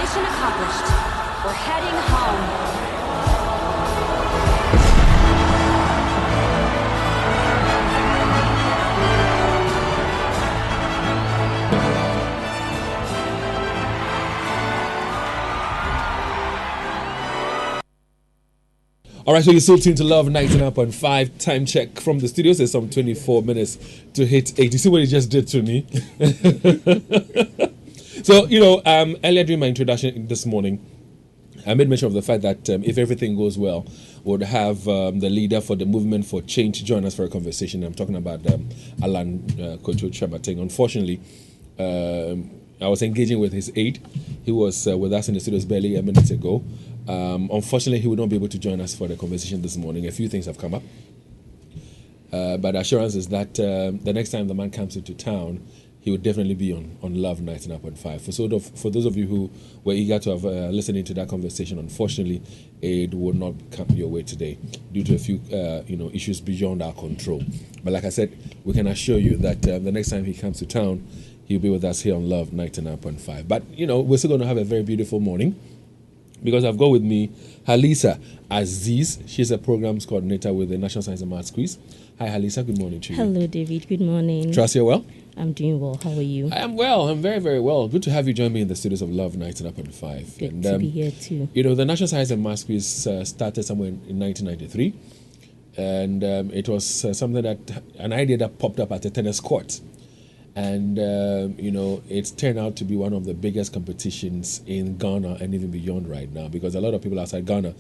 Mission accomplished. We're heading home. All right, so you're still tuned to Love 99.5. Time check from the studios is some 24 minutes to hit 8. You see what he just did to me? So, earlier during my introduction this morning, I made mention of the fact that if everything goes well, we'll have the leader for the Movement for Change join us for a conversation. I'm talking about Alan Kojo Chabateng. Unfortunately, I was engaging with his aide. He was with us in the studios barely a minute ago. Unfortunately, he will not be able to join us for the conversation this morning. A few things have come up. But the assurance is that the next time the man comes into town, he will definitely be on Love 99.5. For those of you who were eager to have listened to that conversation, unfortunately, it will not come your way today due to a few issues beyond our control. But like I said, we can assure you that the next time he comes to town, he'll be with us here on Love 99.5. But, we're still going to have a very beautiful morning, because I've got with me Halisa Aziz. She's a programs coordinator with the National Science and Maths Quiz. Hi, Halisa. Good morning to you. Hello, David. Good morning. Trust you're well? I'm doing well. How are you? I am well. I'm very, very well. Good to have you join me in the studios of Love 99.5. Good to be here too. The National Science and Maths Quiz started somewhere in 1993. And it was something an idea that popped up at a tennis court. And, it's turned out to be one of the biggest competitions in Ghana and even beyond right now, because a lot of people outside Ghana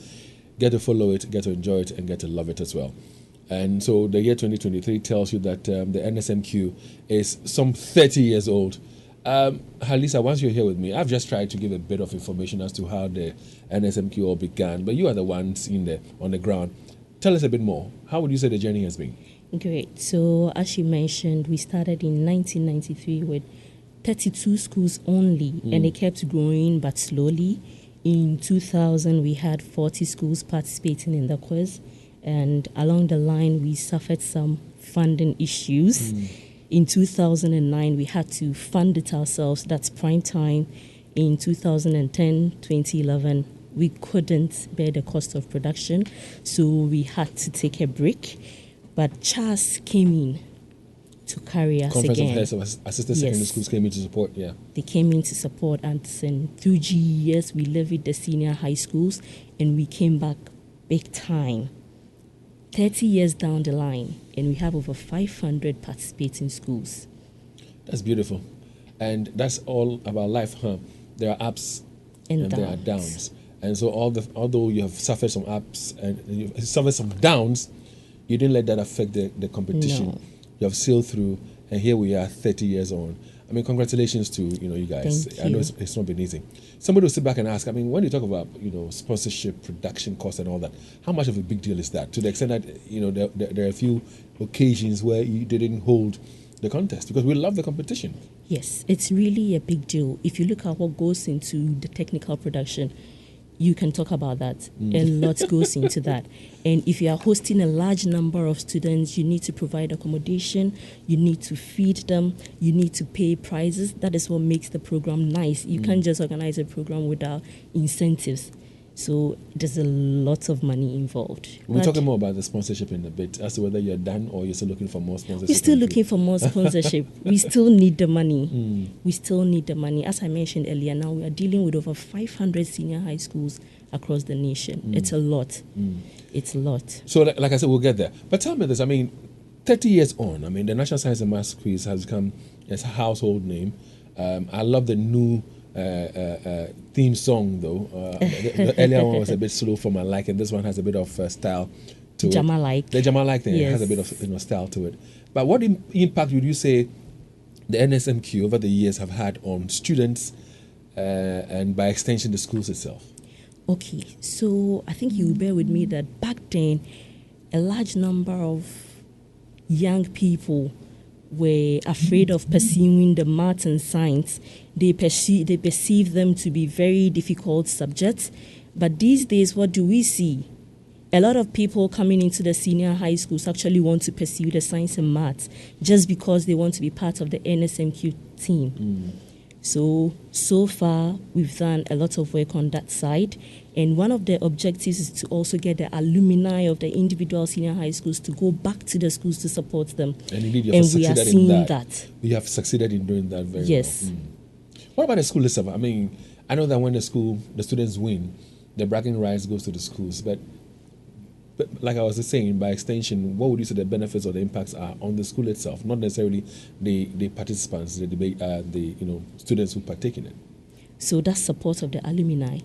get to follow it, get to enjoy it, and get to love it as well. And so the year 2023 tells you that the NSMQ is some 30 years old. Halisa, once you're here with me, I've just tried to give a bit of information as to how the NSMQ all began, but you are the ones in there on the ground. Tell us a bit more. How would you say the journey has been? Great. So, as you mentioned, we started in 1993 with 32 schools only, and it kept growing but slowly. In 2000, we had 40 schools participating in the quiz, and along the line, we suffered some funding issues. In 2009, we had to fund it ourselves. That's prime time. In 2010, 2011, we couldn't bear the cost of production, so we had to take a break. But CHAS came in to carry us Conference again. Conference of Heads of Assistant Secondary Schools came in to support, yeah. They came in to support us, and through GES, we levied the senior high schools, and we came back big time. 30 years down the line, and we have over 500 participating schools. That's beautiful. And that's all about life, huh? There are ups and there are downs. And so although you have suffered some ups and you've suffered some downs, you didn't let that affect the competition. No. You have sailed through, and here we are 30 years on. I mean, congratulations to you guys. Thank you. I know it's not been easy. Somebody will sit back and ask, I mean, when you talk about sponsorship, production costs and all that, how much of a big deal is that? To the extent that there are a few occasions where you didn't hold the contest, because we love the competition. Yes, it's really a big deal. If you look at what goes into the technical production, you can talk about that. A lot goes into that. And if you are hosting a large number of students, you need to provide accommodation, you need to feed them, you need to pay prizes. That is what makes the program nice. You can't just organize a program without incentives. So there's a lot of money involved. We're talking more about the sponsorship in a bit, as to whether you're done or you're still looking for more sponsorship. We're still looking for more sponsorship. We still need the money. We still need the money. As I mentioned earlier, now we are dealing with over 500 senior high schools across the nation. It's a lot. It's a lot. So like I said, we'll get there. But tell me this, 30 years on, the National Science and Maths Quiz has become a household name. I love the new theme song, though. The earlier one was a bit slow for my liking. This one has a bit of style to Jama-like. it. The Jama-like thing Yes. has a bit of style to it. But what impact would you say the NSMQ over the years have had on students and by extension the schools itself? Okay, so I think you will bear with me that back then, a large number of young people were afraid of pursuing the math and science. They perceive them to be very difficult subjects. But these days, what do we see? A lot of people coming into the senior high schools actually want to pursue the science and maths just because they want to be part of the NSMQ team. So far, we've done a lot of work on that side. And one of the objectives is to also get the alumni of the individual senior high schools to go back to the schools to support them. And indeed, you have we are succeeded seeing in that. We have succeeded in doing that very Yes. well. What about the school itself? I mean, I know that when the students win, the bragging rights goes to the schools. But like I was just saying, by extension, what would you say the benefits or the impacts are on the school itself, not necessarily the participants, the debate, students who partake in it? So that's support of the alumni.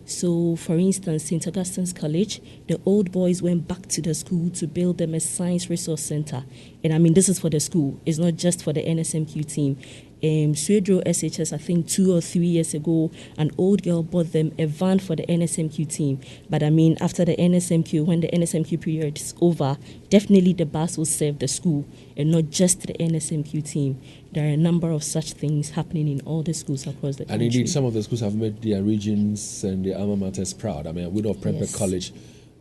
So, for instance, St. Augustine's College, the old boys went back to the school to build them a science resource center. And I mean, this is for the school. It's not just for the NSMQ team. Swedro SHS, I think 2 or 3 years ago, an old girl bought them a van for the NSMQ team. But I mean, after the NSMQ, when the NSMQ period is over, definitely the bus will serve the school and not just the NSMQ team. There are a number of such things happening in all the schools across the country. And indeed, some of the schools have made their regions and their alma maters proud. I mean, we know of Prempeh College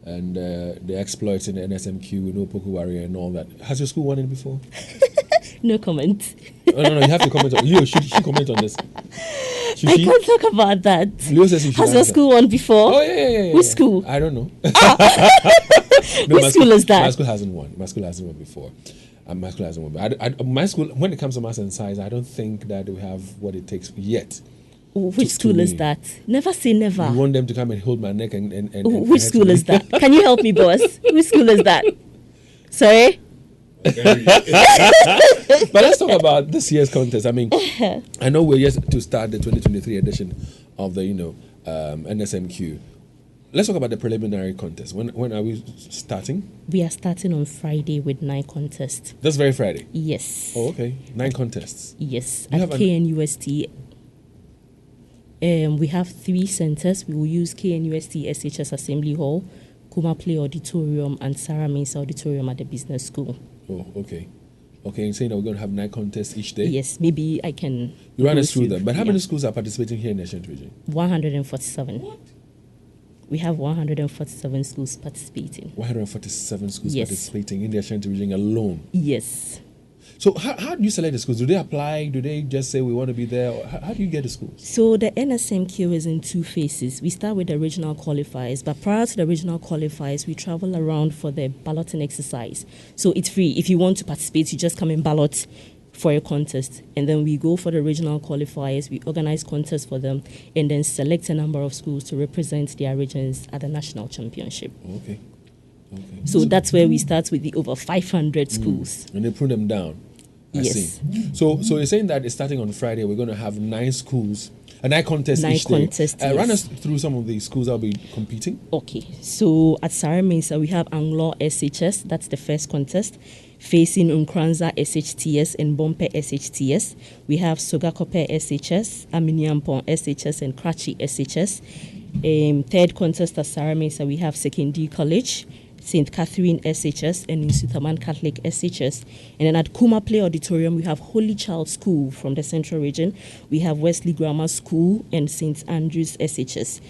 and the exploits in the NSMQ, we know Pokuwari and all that. Has your school won it before? No comment. No, you have to comment on Leo, should she comment on this? I can't talk about that. Leo says you should Has your answer. school won before? Oh, yeah. Which school? I don't know. Which school is that? My school hasn't won. My school hasn't won before. My school hasn't won. But my school, when it comes to mass and science, I don't think that we have what it takes yet. Which school is that? Never say never. You want them to come and hold my neck and Which school is that? Can you help me, boss? Which school is that? Sorry? But let's talk about this year's contest. I mean, I know we're yet to start the 2023 edition of the NSMQ. Let's talk about the preliminary contest. When are we starting? We are starting on Friday with 9 contests. This very Friday? Yes. Oh, okay. 9 contests. Yes. You At have KNUST, we have 3 centers. We will use KNUST SHS Assembly Hall, Kuma Play Auditorium, and Sarah Mensah Auditorium at the Business School. Oh, okay. Okay, you're saying that we're going to have 9 contests each day? Yes, maybe I can. You run go us through them. But how many yeah. schools are participating here in the Ashanti region? 147. We have 147 schools participating. 147 schools Yes. participating in the Ashanti region alone. Yes. So how do you select the schools? Do they apply? Do they just say we want to be there? Or how do you get the schools? So the NSMQ is in 2 phases. We start with the regional qualifiers, but prior to the regional qualifiers, we travel around for the balloting exercise. So it's free. If you want to participate, you just come and ballot for a contest. And then we go for the regional qualifiers, we organize contests for them, and then select a number of schools to represent their regions at the national championship. Okay. So that's where we start with the over 500 schools. And they prune them down. I Yes. see. So you're saying that it's starting on Friday. We're going to have 9 schools, 9 contests 9 each day. contests, Run yes. us through some of the schools that'll be competing. Okay, so at Sarah Mensah, we have Anglo SHS, that's the first contest, facing Nkranza SHTS and Bompe SHTS. We have Sogakope SHS, Aminiampon SHS, and Krachi SHS. Third contest at Sarah Mensah, we have Sekendi College, St. Catherine SHS, and Insutaman Catholic SHS. And then at Kuma Play Auditorium, we have Holy Child School from the Central Region. We have Wesley Grammar School and St. Andrews SHS.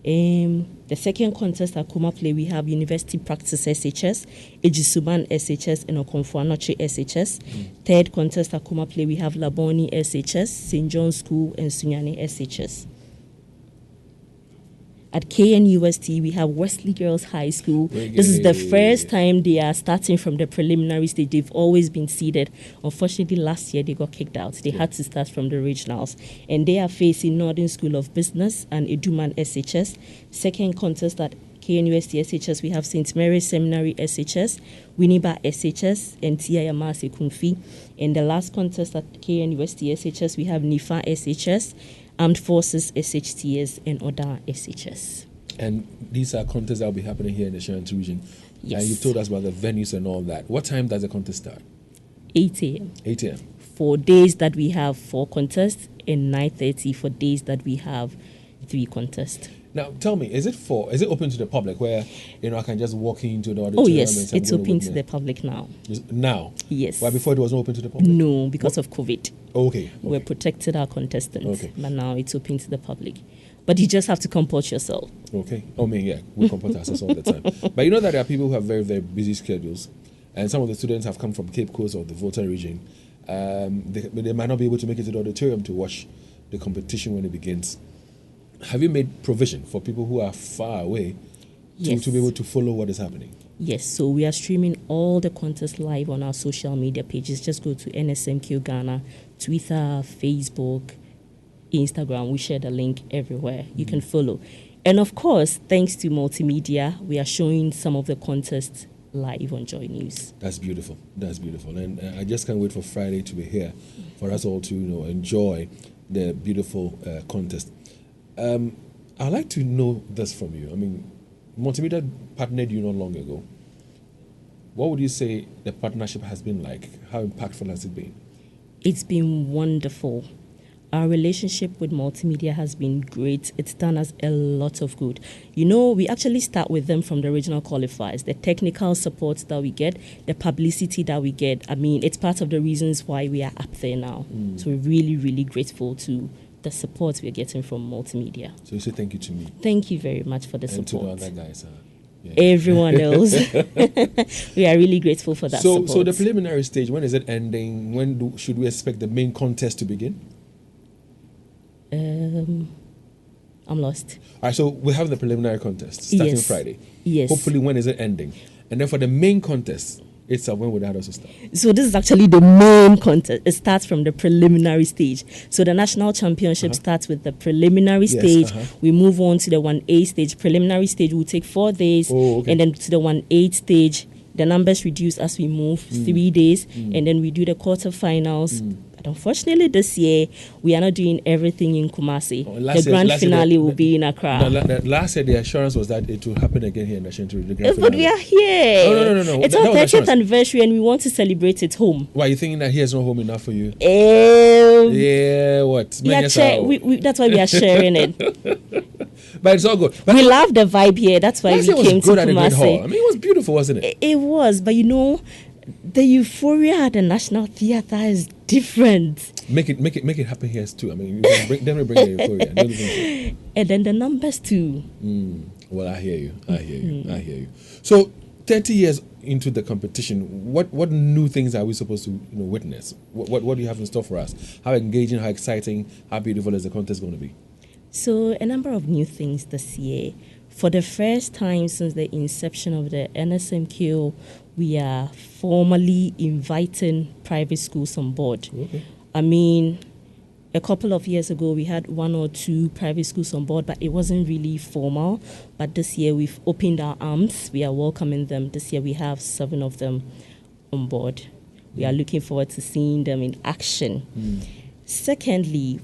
The second contest at Kuma Play, we have University Practice SHS, Ejisuban SHS, and Okonfuanoche SHS. Third contest at Kuma Play, we have Laboni SHS, St. John's School, and Sunyani SHS. At KNUST, we have Wesley Girls High School. This is the first time they are starting from the preliminary stage. They've always been seeded. Unfortunately, last year they got kicked out. They had to start from the regionals. And they are facing Northern School of Business and Eduman SHS. Second contest at KNUST SHS, we have St. Mary's Seminary SHS, Winneba SHS, and Tiayamase Kumfi. And the last contest at KNUST SHS, we have NIFA SHS, Armed Forces SHTS, and Oda SHS. And these are contests that will be happening here in the Ashanti region. Yes. And you've told us about the venues and all that. What time does the contest start? 8 a.m. 8 a.m. for days that we have 4 contests, and 9:30 for days that we have 3 contests. Now, tell me, is it open to the public where, I can just walk into the auditorium? Oh and yes, say, it's I'm gonna open to witness? the public now. Now? Yes. Why before it wasn't open to the public? No, because of COVID. Okay. We're protected our contestants, Okay. but now it's open to the public. But you just have to comport yourself. Okay. I mean, yeah, we comport ourselves all the time. But you know that there are people who have very, very busy schedules, and some of the students have come from Cape Coast or the Volta region. They might not be able to make it to the auditorium to watch the competition when it begins. Have you made provision for people who are far away to be able to follow what is happening? Yes, so we are streaming all the contests live on our social media pages. Just go to NSMQ Ghana, Twitter, Facebook, Instagram. We share the link everywhere. You can follow. And of course, thanks to multimedia, we are showing some of the contests live on Joy News. That's beautiful. That's beautiful. And I just can't wait for Friday to be here for us all to enjoy the beautiful contest. I'd like to know this from you. I mean, multimedia partnered you not long ago. What would you say the partnership has been like? How impactful has it been? It's been wonderful. Our relationship with multimedia has been great. It's done us a lot of good. We actually start with them from the regional qualifiers, the technical support that we get, the publicity that we get. I mean, it's part of the reasons why we are up there now. So we're really, really grateful to the support we're getting from multimedia. So you say thank you to me. Thank you very much for the support. And to the other guys. Everyone else. We are really grateful for that support. So the preliminary stage, when is it ending? When should we expect the main contest to begin? I'm lost. All right, so we have the preliminary contest starting Friday. Yes. Hopefully, when is it ending? And then for the main contest itself, when would that also start? So this is actually the main contest. It starts from the preliminary stage. So the national championship starts with the preliminary stage. We move on to the 1A stage. Preliminary stage will take 4 days. And then to the 1A stage, the numbers reduce as we move 3 days. And then we do the quarterfinals. But unfortunately, this year, we are not doing everything in Kumasi. The grand finale will be in Accra. Last year, the assurance was that it will happen again here in Ashanti. The grand But finale. we are here. No. It's our 30th anniversary and we want to celebrate it home. Why, you thinking that here is not home enough for you? Yeah, what? That's why we are sharing it. But it's all good. But we love the vibe here. That's why we came to Kumasi. I mean, it was beautiful, wasn't it? It was, but the euphoria at the National Theatre is different. Make it happen here too. I mean, bring the euphoria. And then the numbers too. Well, I hear you. So, 30 years into the competition, what new things are we supposed to witness? What do you have in store for us? How engaging, how exciting, how beautiful is the contest going to be? So, a number of new things this year. For the first time since the inception of the NSMQ, we are formally inviting private schools on board. Okay. I mean, a couple of years ago, we had 1 or 2 private schools on board, but it wasn't really formal. But this year, we've opened our arms. We are welcoming them. This year, we have 7 of them on board. We are looking forward to seeing them in action. Secondly,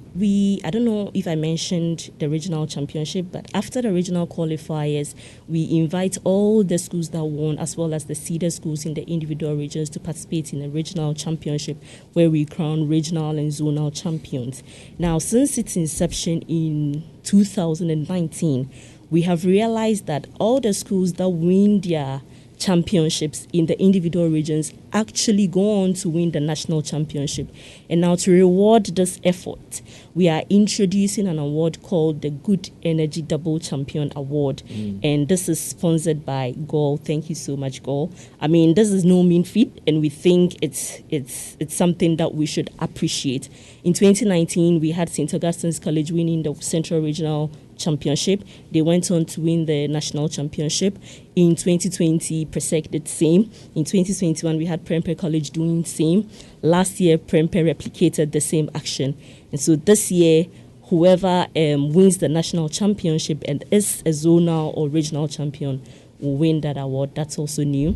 I don't know if I mentioned the regional championship, but after the regional qualifiers, we invite all the schools that won, as well as the seeded schools in the individual regions, to participate in the regional championship, where we crown regional and zonal champions. Now, since its inception in 2019, we have realized that all the schools that win their championships in the individual regions actually go on to win the national championship. And now, to reward this effort, we are introducing an award called the Good Energy Double Champion Award. And this is sponsored by GOL. Thank you so much, GOL. I mean, this is no mean feat, and we think it's something that we should appreciate. In 2019, we had St. Augustine's College winning the Central Regional Championship. They went on to win the national championship. In 2020, Presec did the same. In 2021, we had Prempeh College doing the same. Last year, Prempeh replicated the same action. And so this year, whoever wins the national championship and is a zonal or regional champion will win that award. That's also new.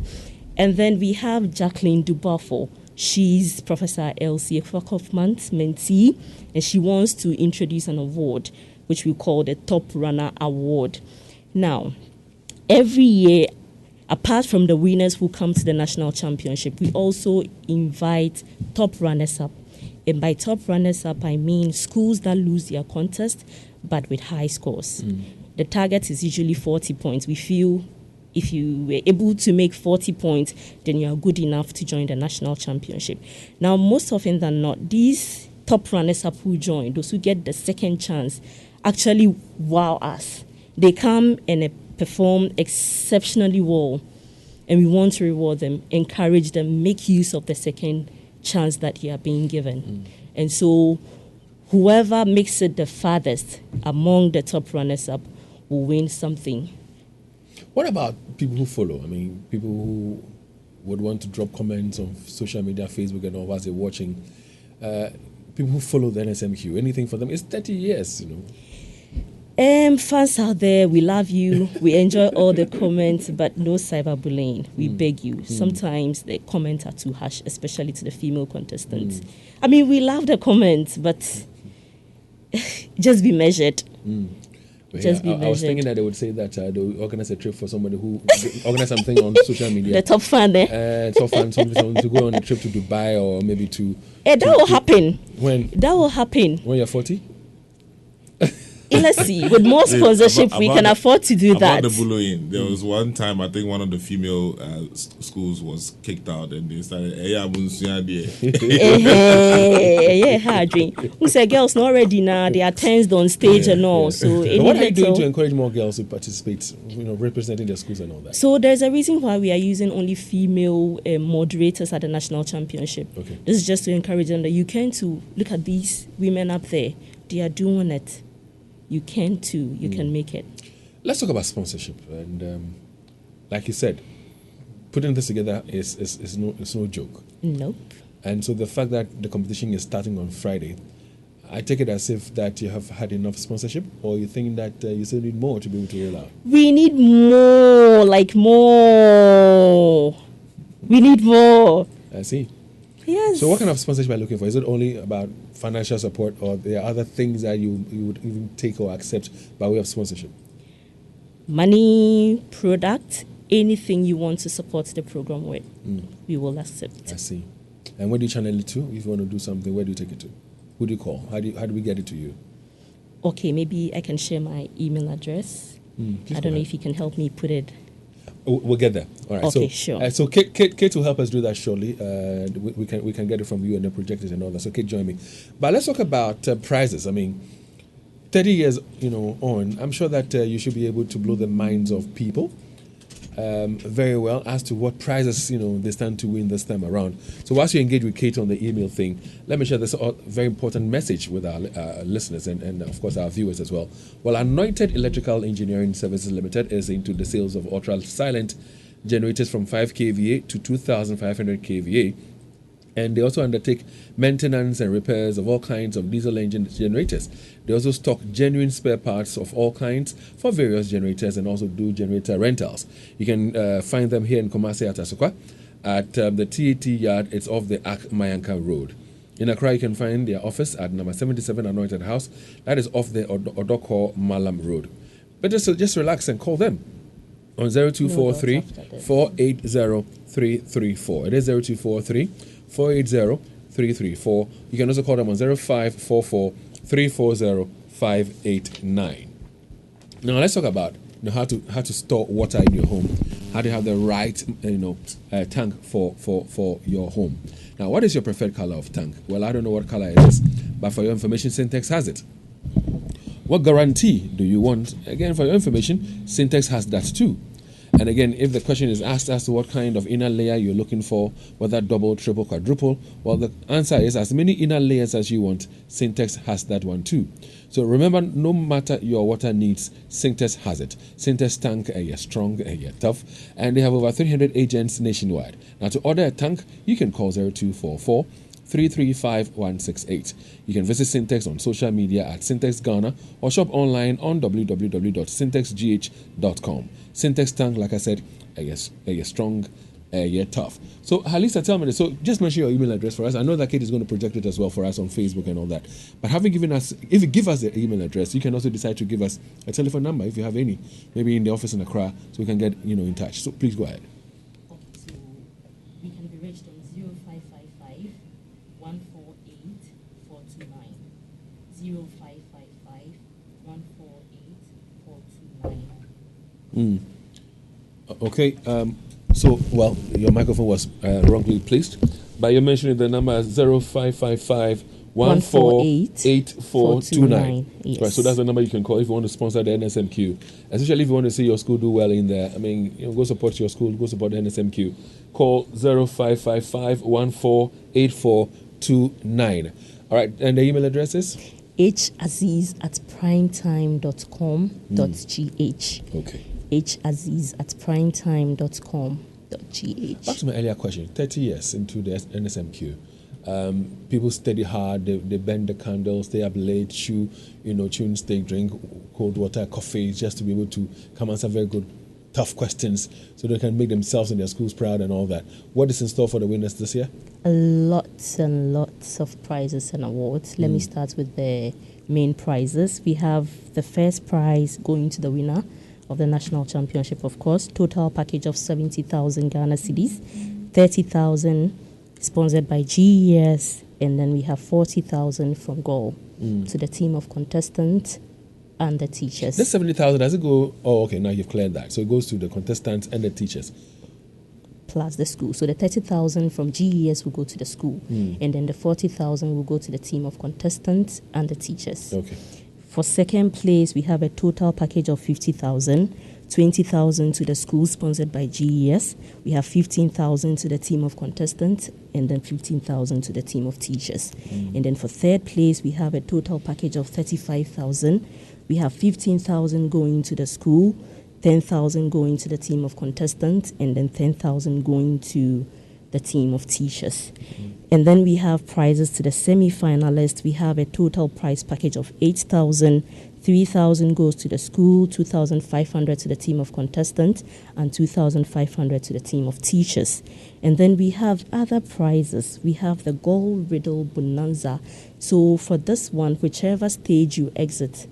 And then we have Jacqueline Dubafo. She's Professor Elsie Kaufman's mentee, and she wants to introduce an award which we call the Top Runner Award. Now, every year, apart from the winners who come to the national championship, we also invite top runners up. And by top runners up, I mean schools that lose their contest, but with high scores. The target is usually 40 points. We feel if you were able to make 40 points, then you are good enough to join the national championship. Now, most often than not, these top runners up who join, those who get the second chance, actually wow us. They come and perform exceptionally well, and we want to reward them, encourage them, make use of the second chance that you are being given. And so whoever makes it the farthest among the top runners-up will win something. What about people who follow? I mean, people who would want to drop comments on social media, Facebook and all as they're watching. People who follow the NSMQ, anything for them? It's 30 years, you know. Fans out there, we love you. We enjoy all the comments, but no cyberbullying. We beg you. Sometimes the comments are too harsh, especially to the female contestants. I mean, we love the comments, but just be measured. Just be measured. I was thinking that they would say that they will organize a trip for somebody who organize something on social media. The top fan there. Top fan, somebody to go on a trip to Dubai or maybe to. That will happen. When? That will happen. When you're 40? Let's see. With more sponsorship, we can afford to do that. About the bullying, there was one time I think one of the female schools was kicked out, and they started. Who said girls not ready now? They are tensed on stage and all. So what are you doing to encourage more girls to participate? You know, representing their schools and all that. So there's a reason why we are using only female moderators at the national championship. Okay. This is just to encourage them that you can too. Look at these women up there. They are doing it. You can too. You can make it. Let's talk about sponsorship. And like you said, putting this together is no joke. Nope. And so the fact that the competition is starting on Friday, I take it as if that you have had enough sponsorship, or you think that you still need more to be able to roll out? We need more, like more. We need more. I see. Yes. So what kind of sponsorship are you looking for? Is it only about financial support, or there are other things that you would even take or accept by way of sponsorship? Money, product, anything you want to support the program with, we will accept. I see. And where do you channel it to? If you want to do something, where do you take it to? Who do you call? How do we get it to you? Okay, maybe I can share my email address. I don't know if you can help me put it. We'll get there. All right. Okay, so, sure. So Kate will help us do that shortly. We can get it from you and the projectors and all that. So Kate, join me. But let's talk about prizes. I mean, 30 years, on, I'm sure that you should be able to blow the minds of people very well as to what prizes they stand to win this time around. So whilst you engage with Kate on the email thing, let me share this very important message with our listeners and of course our viewers as well. Well, Anointed Electrical Engineering Services Limited is into the sales of ultra silent generators from 5 kVA to 2,500 kVA. And they also undertake maintenance and repairs of all kinds of diesel engine generators. They also stock genuine spare parts of all kinds for various generators and also do generator rentals. You can find them here in Kumasi at Asokwa at the TAT yard. It's off the Ak Mayanka Road. In Accra, you can find their office at number 77 Anointed House. That is off the Odoko Malam Road. But just relax and call them on 0243 480 334. It is 0243 480-334. You can also call them on 0544-340-589. Now let's talk about how to store water in your home. How to have the right tank for your home. Now, what is your preferred color of tank? Well, I don't know what color it is, but for your information, Syntex has it. What guarantee do you want? Again, for your information, Syntex has that too. And again, if the question is asked as to what kind of inner layer you're looking for, whether double, triple, quadruple, well, the answer is as many inner layers as you want. Syntex has that one too. So remember, no matter your water needs, Syntex has it. Syntex tank, you're strong, you're tough, and they have over 300 agents nationwide. Now, to order a tank, you can call 0244 335 168. You can visit Syntex on social media at Syntex Ghana or shop online on www.syntexgh.com. Syntex tank, like I said, you're strong, you're tough. So, Halisa, tell me this. So, just mention your email address for us. I know that Kate is going to project it as well for us on Facebook and all that. But if you give us the email address, you can also decide to give us a telephone number if you have any, maybe in the office in Accra, so we can get in touch. So, please go ahead. Okay, so we can be reached on 0555 148 429. 0555 148 429. Okay. So, well, your microphone was wrongly placed, but you're mentioning the number 0555 148 429. Yes. Right. So that's the number you can call if you want to sponsor the NSMQ, especially if you want to see your school do well in there. I mean, go support your school, go support the NSMQ. Call 0555 148429. All right. And the email address is haziz@primetime.com.gh. Okay. haziz@primetime.com.gh. Back to my earlier question. 30 years into the NSMQ. People study hard. They bend the candles. Stay up late. Tune steak, drink cold water, coffee, just to be able to come answer very good, tough questions, so they can make themselves and their schools proud and all that. What is in store for the winners this year? Lots and lots of prizes and awards. Let me start with the main prizes. We have the first prize going to the winner of the national championship, of course. Total package of 70,000 Ghana cedis, 30,000 sponsored by GES, and then we have 40,000 from GOAL to the team of contestants and the teachers. This 70,000, does it go? Oh, okay, now you've cleared that. So it goes to the contestants and the teachers. Plus the school. So the 30,000 from GES will go to the school, and then the 40,000 will go to the team of contestants and the teachers. Okay. For second place, we have a total package of 50,000, 20,000 to the school sponsored by GES. We have 15,000 to the team of contestants, and then 15,000 to the team of teachers. And then for third place, we have a total package of 35,000. We have 15,000 going to the school, 10,000 going to the team of contestants, and then 10,000 going to the team of teachers. And then we have prizes to the semi-finalists. We have a total prize package of 8,000, 3,000 goes to the school, 2,500 to the team of contestants, and 2,500 to the team of teachers. And then we have other prizes. We have the Gold Riddle Bonanza. So for this one, whichever stage you exit,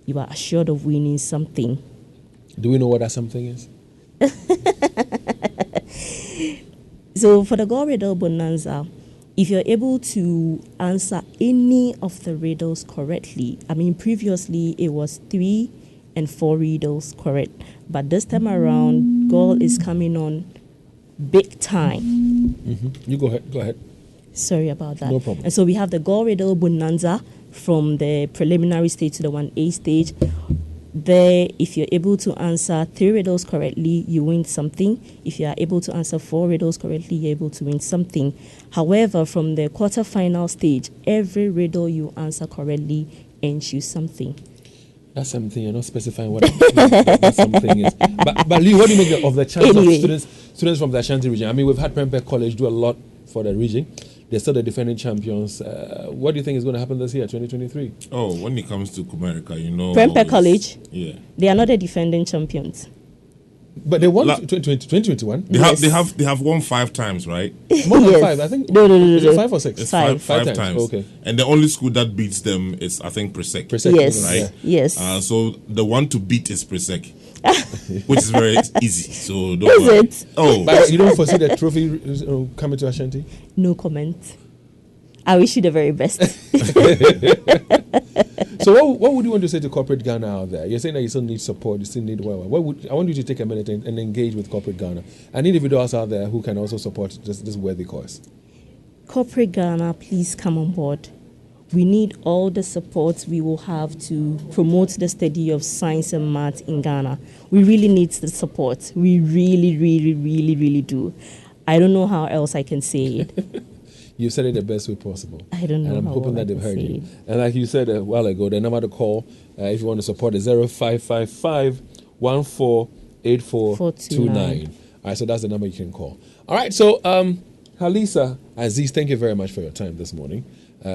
you are assured of winning something. Do we know what that something is? So for the Gold Riddle Bonanza, if you're able to answer any of the riddles correctly, previously it was 3 and 4 riddles correct, but this time around, Goal is coming on big time. You go ahead. Sorry about that. No problem. And so we have the Gold Riddle Bonanza from the preliminary stage to the 1A stage. There, if you're able to answer 3 riddles correctly, you win something. If you are able to answer 4 riddles correctly, you're able to win something. However, from the quarterfinal stage, every riddle you answer correctly earns you something. That's something. You're not specifying what that something is. But Lee, what do you make of the chance of students from the Ashanti region? We've had Prempeh College do a lot for the region. They're still the defending champions. What do you think is going to happen this year, 2023? Oh, when it comes to Comerica, Prempeh College, yeah, they are not the defending champions. But they won 2021. They have won 5 times, right? More than Yes. 5, I think. No. Is it 5 or 6? It's Five. five times. Okay. And the only school that beats them is, I think, Presec. Presec, Yes. Right? Yes. So the one to beat is Presec, which is very easy. So don't Is worry. it? Oh, But you don't foresee the trophy coming to Ashanti? No comment. I wish you the very best. So what would you want to say to corporate Ghana out there? You're saying that you still need support, you still need I want you to take a minute and engage with corporate Ghana and individuals out there who can also support this worthy cause. Corporate Ghana, please come on board. We need all the support we will have to promote the study of science and math in Ghana. We really need the support. We really, really, really, really do. I don't know how else I can say it. You said it the best way possible. I don't know And I'm how hoping well that I they've can heard say you. it. And like you said a while ago, the number to call if you want to support is 0555 148429. All right, so that's the number you can call. All right, so Halisa Aziz, thank you very much for your time this morning.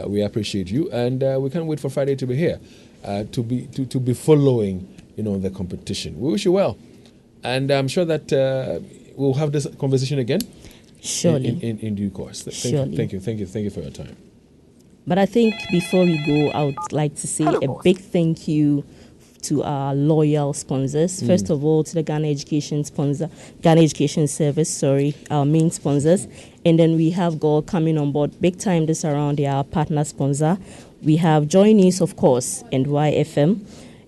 We appreciate you, and we can't wait for Friday to be here, to be following, the competition. We wish you well, and I'm sure that we'll have this conversation again. Surely. In due course. Surely. Thank you for your time. But I think before we go, I would like to say a big thank you to our loyal sponsors. First of all, to the Ghana Education Service, our main sponsors. And then we have GOAL coming on board big time this around. They are our partner sponsor. We have Joy News, of course, and YFM.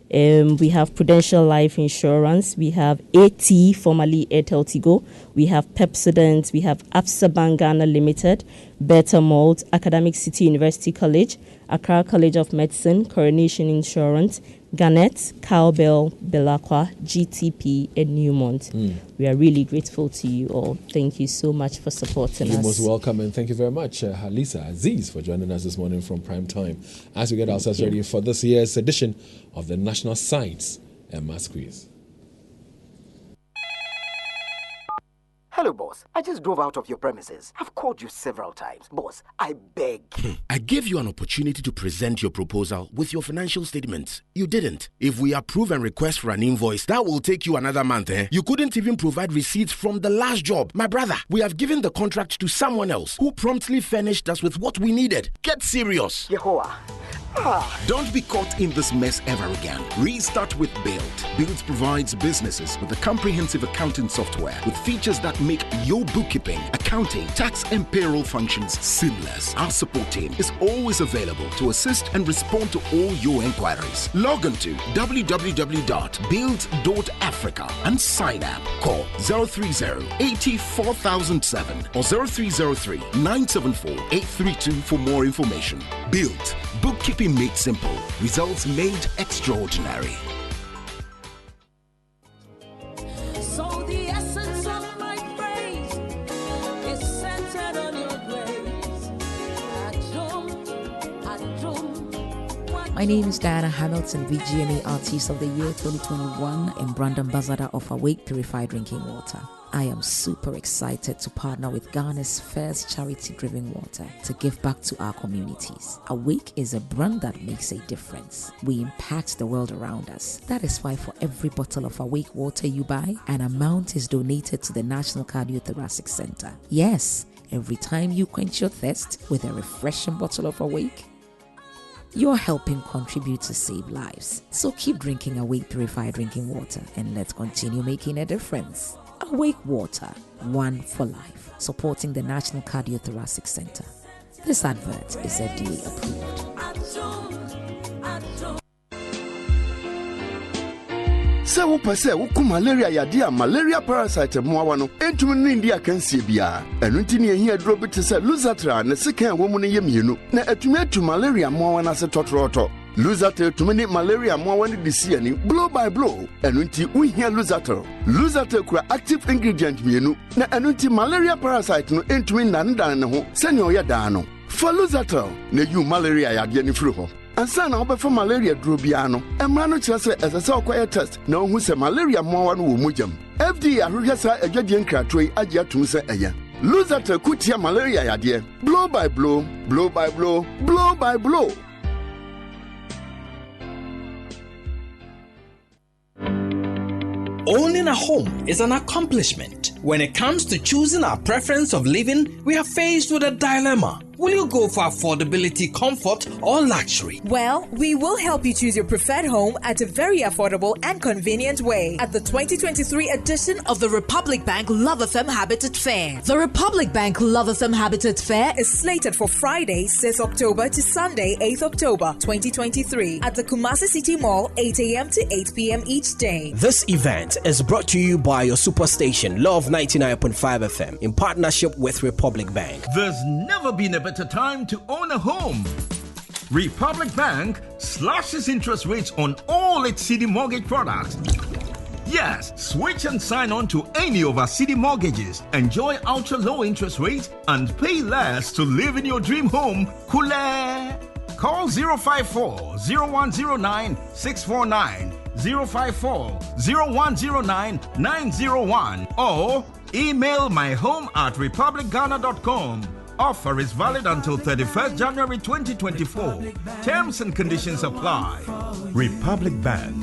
We have Prudential Life Insurance. We have AT, formerly Airtel Tigo. We have Pepsodent. We have Absa Bank Ghana Limited, Better Malt, Academic City University College, Accra College of Medicine, Coronation Insurance, Garnet, Cowbell, Belacqua, GTP, and Newmont. We are really grateful to you all. Thank you so much for supporting You're us. most welcome, and thank you very much, Halisa Aziz, for joining us this morning from Prime Time as we get ourselves ready for this year's edition of the National Science and Maths Quiz. Hello, boss. I just drove out of your premises. I've called you several times. Boss, I beg. I gave you an opportunity to present your proposal with your financial statements. You didn't. If we approve and request for an invoice, that will take you another month, eh? You couldn't even provide receipts from the last job. My brother, we have given the contract to someone else who promptly furnished us with what we needed. Get serious. Yehoah. Don't be caught in this mess ever again. Restart with Build. Build provides businesses with a comprehensive accounting software with features that make your bookkeeping, accounting, tax, and payroll functions seamless. Our support team is always available to assist and respond to all your inquiries. Log on to www.build.africa and sign up. Call 030-80-4007 or 0303-974-832 for more information. Build. Bookkeeping made simple. Results made extraordinary. So the essence of my praise is centered on your grace. My name is Diana Hamilton, VGMA Artist of the Year 2021 and brand ambassador of Awake Purified Drinking Water. I am super excited to partner with Ghana's first charity-driven water to give back to our communities. Awake is a brand that makes a difference. We impact the world around us. That is why for every bottle of Awake water you buy, an amount is donated to the National Cardiothoracic Center. Yes, every time you quench your thirst with a refreshing bottle of Awake, you're helping contribute to save lives. So keep drinking Awake Purified Drinking Water and let's continue making a difference. Awake Water, one for life, supporting the National Cardiothoracic Center. This advert is FDA approved. Sɛ wopɛ sɛ woku malaria yade a malaria parasite mmoawa no ɛntumi no ndi akansie biara. Ɛno nti ne ɛhia aduro bi te sɛ Luzatra ne sekan wɔ mu no yɛ mmienu na atumi atu malaria mmoawa no ase tɔtrɔtɔ. Luzatra tumi ne malaria mmoawa no de si ani blow by blow. Ɛno nti wohia Luzatra. Luzatra kura active ingredient mmienu na ɛno nti malaria parasite no ɛntumi nnanedane ne ho sɛnea ɔyɛ daa no. Fa Luzatra na yu malaria yade ne firi hɔ. Ansa na wobɛfa malaria duro biara no, ɛmmara no kyerɛ sɛ ɛsɛ sɛ ɔkɔyɛ test na ohu sɛ malaria mmoawa no wɔ mu gyam. FDA ahwehwɛ saa adwadie nkratoɔ yi agye atom sɛ ɛyɛ. Luzatra kutia malaria yadeɛ. Blow by blow, blow by blow, blow by blow. Owning a home is an accomplishment. When it comes to choosing our preference of living, we are faced with a dilemma. Will you go for affordability, comfort, or luxury? Well, we will help you choose your preferred home at a very affordable and convenient way at the 2023 edition of the Republic Bank Love FM Habitat Fair. The Republic Bank Love FM Habitat Fair is slated for Friday, 6th October to Sunday, 8th October 2023 at the Kumasi City Mall, 8 a.m. to 8 p.m. each day. This event is brought to you by your superstation, Love 99.5 FM, in partnership with Republic Bank. There's never been a better time to own a home. Republic Bank slashes interest rates on all its CD mortgage products. Yes, switch and sign on to any of our CD mortgages. Enjoy ultra low interest rates and pay less to live in your dream home. Kule! Call 054 0109 649, 054 0109 901 or email myhome@republicghana.com. Offer is valid until 31st January 2024. Terms and conditions apply. Republic Bank,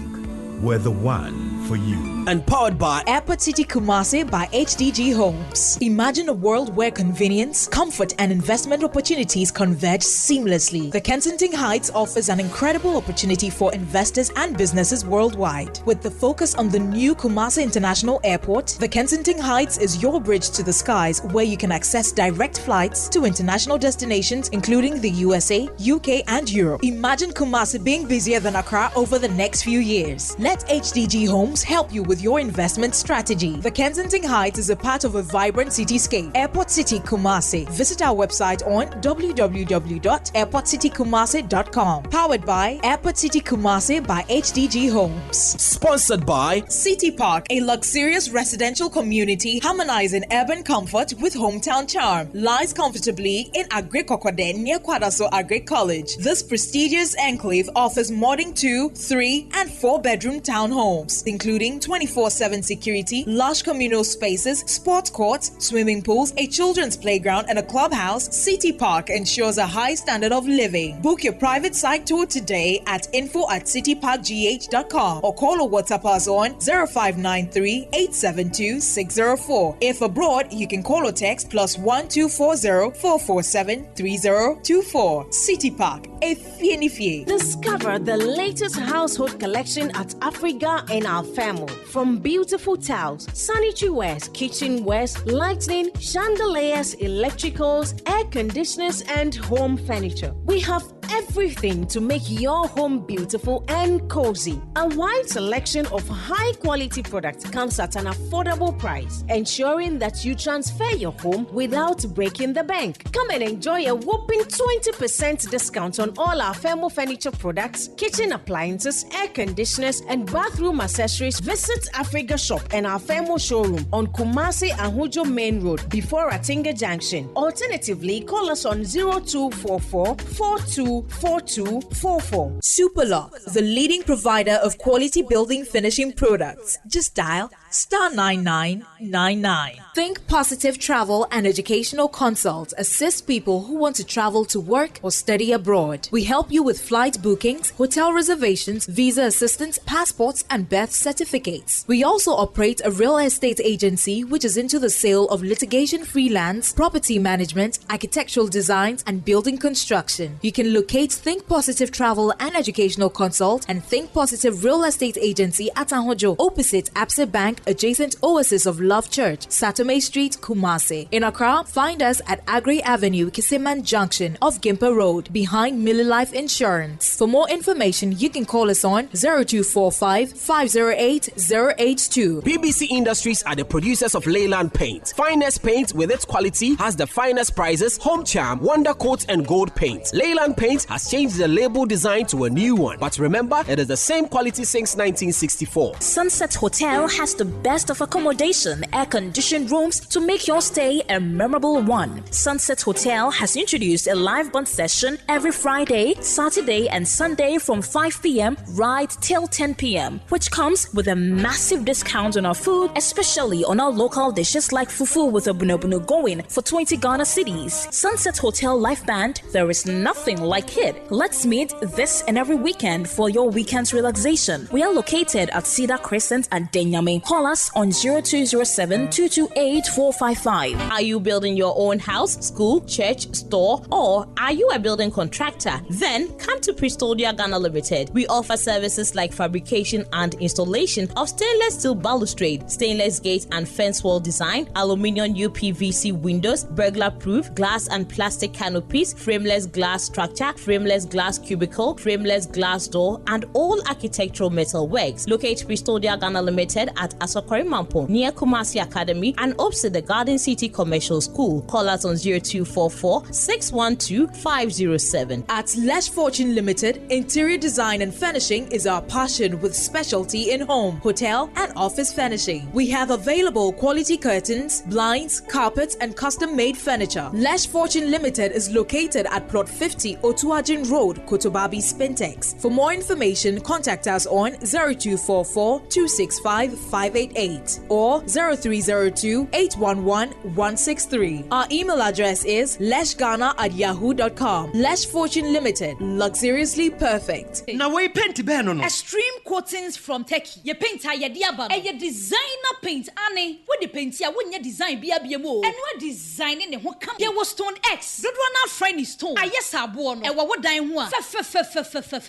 we're the one for you. And powered by Airport City Kumasi by HDG Homes. Imagine a world where convenience, comfort, and investment opportunities converge seamlessly. The Kensington Heights offers an incredible opportunity for investors and businesses worldwide. With the focus on the new Kumasi International Airport, the Kensington Heights is your bridge to the skies where you can access direct flights to international destinations including the USA, UK, and Europe. Imagine Kumasi being busier than Accra over the next few years. Let HDG Homes Homes help you with your investment strategy. The Kensington Heights is a part of a vibrant cityscape. Airport City Kumasi. Visit our website on www.airportcitykumasi.com. Powered by Airport City Kumasi by HDG Homes. Sponsored by City Park, a luxurious residential community harmonizing urban comfort with hometown charm. Lies comfortably in Agri-Kokwade near Kwadaso Agri-College. This prestigious enclave offers modern 2, 3, and 4-bedroom townhomes, including 24/7 security, lush communal spaces, sports courts, swimming pools, a children's playground, and a clubhouse. City Park ensures a high standard of living. Book your private site tour today at info@cityparkgh.com or call or WhatsApp us on 0593 872 604. If abroad, you can call or text +1240 447 3024. City Park, a fienifie. Discover the latest household collection at Africa and our family. From beautiful towels, sanitary wares, kitchenwares, lighting, chandeliers, electricals, air conditioners, and home furniture. We have everything to make your home beautiful and cozy. A wide selection of high-quality products comes at an affordable price, ensuring that you transfer your home without breaking the bank. Come and enjoy a whopping 20% discount on all our Femo furniture products, kitchen appliances, air conditioners, and bathroom accessories. Visit Africa Shop and our Femo showroom on Kumasi Ahujo Main Road before Atinga Junction. Alternatively, call us on 0244 424444. Superlock, the leading provider of quality building finishing products. Just dial *9999. Think Positive Travel and Educational Consult assists people who want to travel to work or study abroad. We help you with flight bookings, hotel reservations, visa assistance, passports, and birth certificates. We also operate a real estate agency which is into the sale of litigation-free lands, property management, architectural designs, and building construction. You can locate Think Positive Travel and Educational Consult and Think Positive Real Estate Agency at Ahojo, opposite Absa Bank, adjacent Oasis of Love Church, Satome Street, Kumasi. In Accra, find us at Agri Avenue, Kiseman Junction off Gimper Road, behind Millie Life Insurance. For more information, you can call us on 0245 508 082. BBC Industries are the producers of Leyland Paint. Finest paint with its quality has the finest prices, home charm, wonder coat, and gold paint. Leyland Paint has changed the label design to a new one, but remember, it is the same quality since 1964. Sunset Hotel has the best of accommodation, air-conditioned rooms to make your stay a memorable one. Sunset Hotel has introduced a live band session every Friday, Saturday, and Sunday from 5 p.m. right till 10 p.m., which comes with a massive discount on our food, especially on our local dishes like fufu with a bunobunu going for 20 Ghana cedis. Sunset Hotel live band, there is nothing like it. Let's meet this and every weekend for your weekend's relaxation. We are located at Cedar Crescent at Denyame. Call us on 0207 228 455. Are you building your own house, school, church, store, or are you a building contractor? Then come to Pristodia Ghana Limited. We offer services like fabrication and installation of stainless steel balustrade, stainless gate and fence wall design, aluminium UPVC windows, burglar-proof glass and plastic canopies, frameless glass structure, frameless glass cubicle, frameless glass door, and all architectural metal works. Locate Pristodia Ghana Limited at Asokori Mampo, near Kumasi Academy and opposite the Garden City Commercial School. Call us on 0244 612 507. At Lesh Fortune Limited, interior design and furnishing is our passion with specialty in home, hotel, and office furnishing. We have available quality curtains, blinds, carpets, and custom-made furniture. Lesh Fortune Limited is located at Plot 50 Otuajin Road, Kotobabi, Spintex. For more information, contact us on 0244 265 588 or 0302 811 163. Our email address is leshghana@yahoo.com. Lesh Fortune Limited, luxuriously perfect. Now we paint no. Extreme coatings from Turkey. Ye paint ye diaba. E ye designer paint ane. What the paint ya wonya design bia mo. And what design in the ho come. There was Stone X. Don't wanna friend is stone. Ayesa abo no. E wa wodan ho a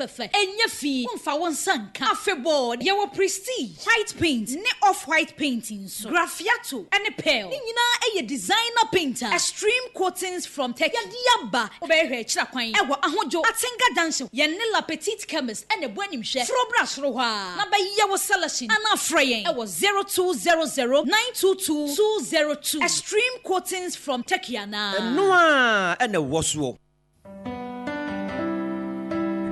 fe enye fi umfa won sanka afebod ye wo prestige white paint ne off white painting so graffiato ene pearl ni nyina eye designer painter extreme coatings from Turkey yaba obehwe kira kwan e wo ahojo atinga junction ye ne la petite chemist ene boanim hwe frobra soro ho a na ba ye wo selection ana frayen e wo 0200 922 202 extreme coatings from Turkey na Noa ene woso.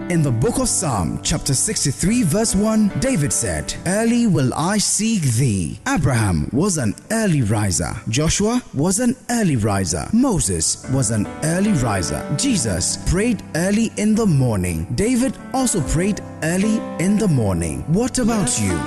In the book of Psalm, chapter 63, verse 1, David said, "Early will I seek thee." Abraham was an early riser. Joshua was an early riser. Moses was an early riser. Jesus prayed early in the morning. David also prayed early in the morning. What about you?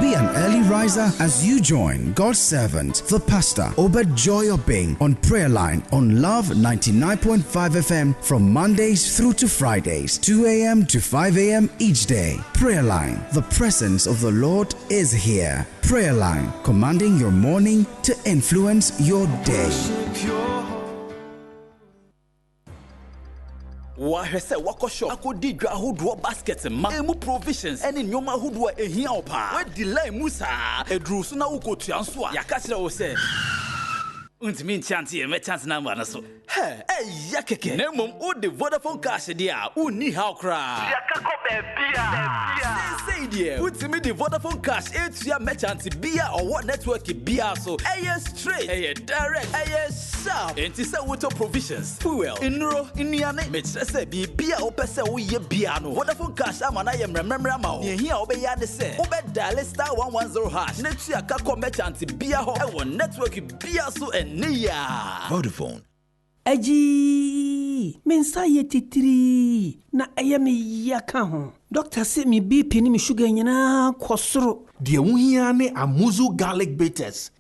Be an early riser as you join God's servant, the pastor, Obed Joy Obeng, on Prayer Line on Love 99.5 FM from Mondays through to Fridays, 2 a.m. to 5 a.m. each day. Prayer Line, the presence of the Lord is here. Prayer Line, commanding your morning to influence your day. Wahese wako shop akodi dwa hodo basket ma emu provisions ene nyoma hodo ehia opa we delay musa edru so na ukotua nso a yaka kire wo se untimi nchante ye me chance na ma na so ya keke na mom o de Vodafone cash dia uni ha okra yaka ko bia say dia untimi de Vodafone cash etua merchant bia or network bia so straight direct sharp enti say water provisions fuel inro inuane me kire say bia o pese wo ye bia no Vodafone cash ama na ye mremremra ma o ye hia obeya de say obedial *110# na tua ka ko merchant bia ho e wo network bia so enia Vodafone Aji mensa ye titiri na ayame yaka ho doctor say me BP ni me sugar nyina kwosoro de wuhia ne Amuzu garlic bitters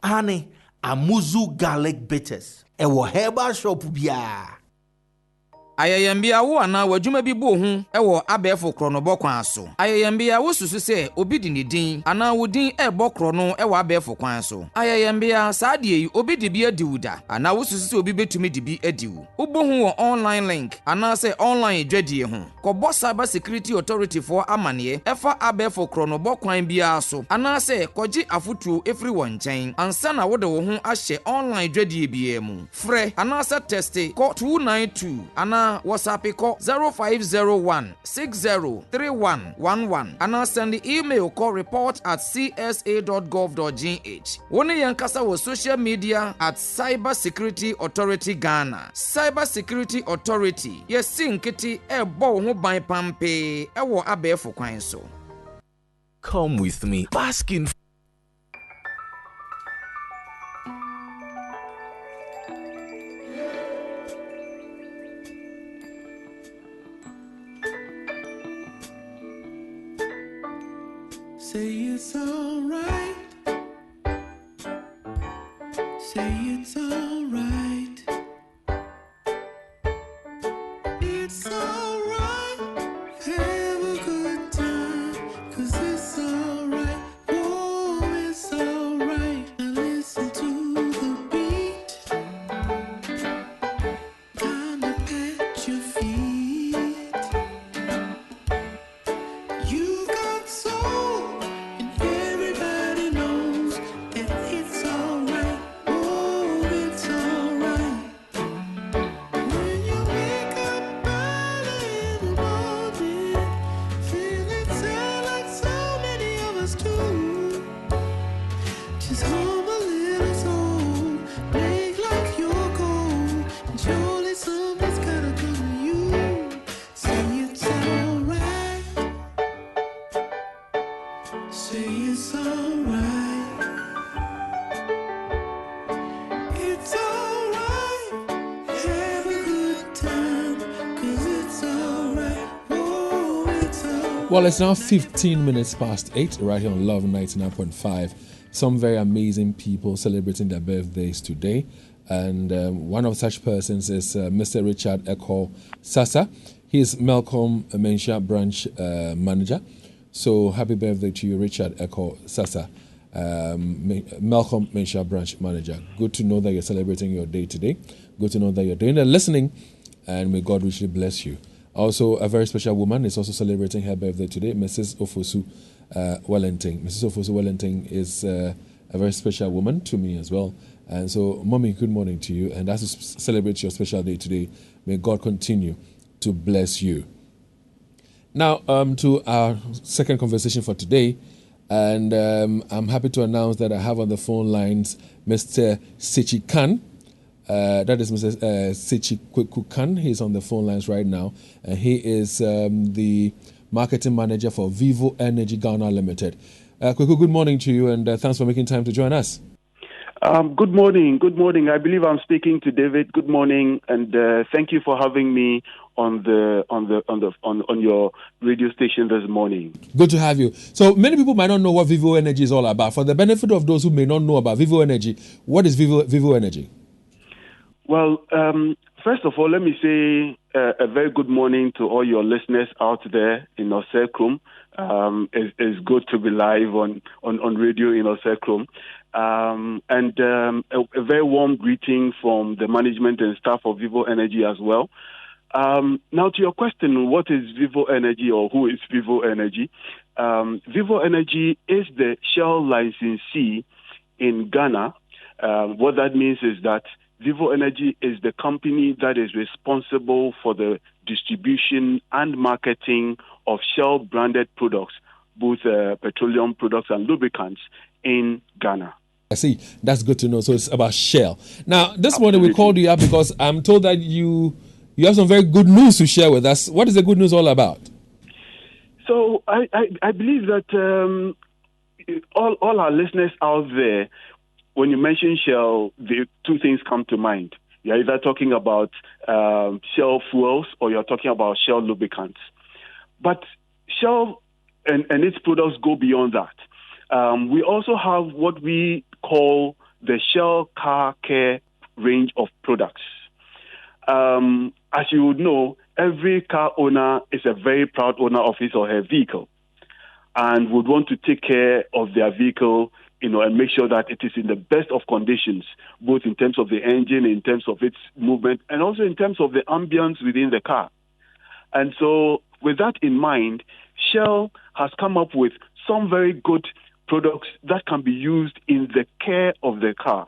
ane Amuzu garlic bitters e wo herbal shop bia Ayayambia wo ana wadwuma bi bo hu ewo abefo kronobọ kwan so ayayambia wo susu se obi di ne din ana wo din ebo krono ewo abefo kwan so ayayambia saade yi obi di bi adiwuda ana wo susu se obi betumi di bi adiwu ubo hu wo online link ana se online dwadie hu kobo cyber security authority for amane efa abefo kronobọ kwan bia so ana se koji afutuo efri won nchen ansa na wo de wo hu ahye online dwadie bia mu frɛ ana se teste ko 292 ana WhatsApp call 0501 603111 and send the email call report@csa.gov.gh. One yankasa was social media at Cyber Security Authority Ghana. Cyber Security Authority. Yes, sinkiti ebo ho ban pampe ewo abefo kwan so. Come with me. Basking Say it's alright. Say it's alright. It's alright. Have a good time. 'Cause it's alright. Oh, it's alright. Now listen to the beat. Time to pat your feet. You got soul. Everybody knows that it's alright. Oh, it's alright. When you wake up early in the morning, feeling sad like so many of us do, just hum a little song, make like your goal, and surely something's gotta come to you. Say it's alright. Say it's alright. It's alright. Have a good time. 'Cause it's alright. Oh, it's alright. Well, it's now 15 minutes past 8 right here on Love 99.5. Some very amazing people celebrating their birthdays today. And one of such persons is Mr. Richard Eko Sasa. He is Malcolm Mensah branch manager. So happy birthday to you, Richard Eko Sasa, Malcolm Mensah branch manager. Good to know that you're celebrating your day today. Good to know that you're doing and listening, and may God richly bless you. Also, a very special woman is also celebrating her birthday today, Mrs. Ofosu Wellington. Mrs. Ofosu Wellington is a very special woman to me as well. And so, Mommy, good morning to you. And as you celebrate your special day today, may God continue to bless you. Now, to our second conversation for today. And I'm happy to announce that I have on the phone lines Mr. Sechi Khan. That is Mr. Sechi Kweku Khan. He's on the phone lines right now. And he is the marketing manager for Vivo Energy Ghana Limited. Kweku, good morning to you, and thanks for making time to join us. Good morning. Good morning. I believe I'm speaking to David. Good morning, and thank you for having me on your radio station this morning. Good to have you. So many people might not know what Vivo Energy is all about. For the benefit of those who may not know about Vivo Energy, what is Vivo Energy? Well, first of all, let me say a very good morning to all your listeners out there in Osekrum. It's good to be live on radio in Osekrum. And a very warm greeting from the management and staff of Vivo Energy as well. Now to your question, what is Vivo Energy or who is Vivo Energy? Vivo Energy is the Shell licensee in Ghana. What that means is that Vivo Energy is the company that is responsible for the distribution and marketing of Shell branded products, both petroleum products and lubricants in Ghana. I see. That's good to know. So it's about Shell. Now, this morning we called you up because I'm told that you have some very good news to share with us. What is the good news all about? So I believe that all our listeners out there, when you mention Shell, the two things come to mind. You're either talking about Shell fuels or you're talking about Shell lubricants. But Shell and its products go beyond that. We also have what we call the Shell Car Care range of products. As you would know, every car owner is a very proud owner of his or her vehicle and would want to take care of their vehicle, and make sure that it is in the best of conditions, both in terms of the engine, in terms of its movement, and also in terms of the ambience within the car. And so with that in mind, Shell has come up with some very good products that can be used in the care of the car.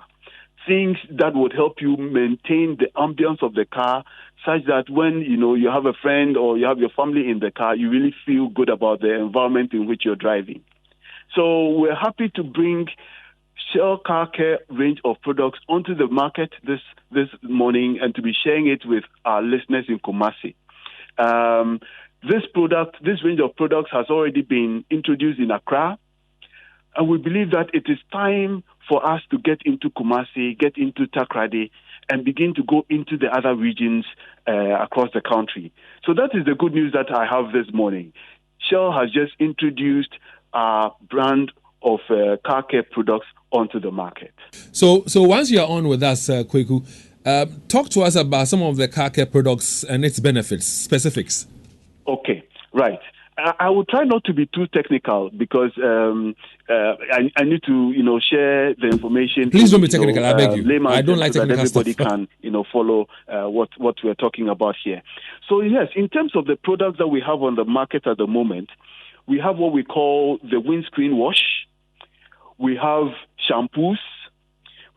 Things that would help you maintain the ambience of the car such that when, you have a friend or you have your family in the car, you really feel good about the environment in which you're driving. So we're happy to bring Shell Car Care range of products onto the market this morning and to be sharing it with our listeners in Kumasi. This range of products has already been introduced in Accra, and we believe that it is time for us to get into Kumasi, get into Takoradi, and begin to go into the other regions across the country. So that is the good news that I have this morning. Shell has just introduced a brand of car care products onto the market. So once you're on with us, Kweku, talk to us about some of the car care products and its benefits, specifics. Okay, right. I will try not to be too technical because I need to, share the information. Please don't be technical, I beg you. I don't like so technical that everybody stuff. can, follow what we're talking about here. So yes, in terms of the products that we have on the market at the moment, we have what we call the windscreen wash. We have shampoos.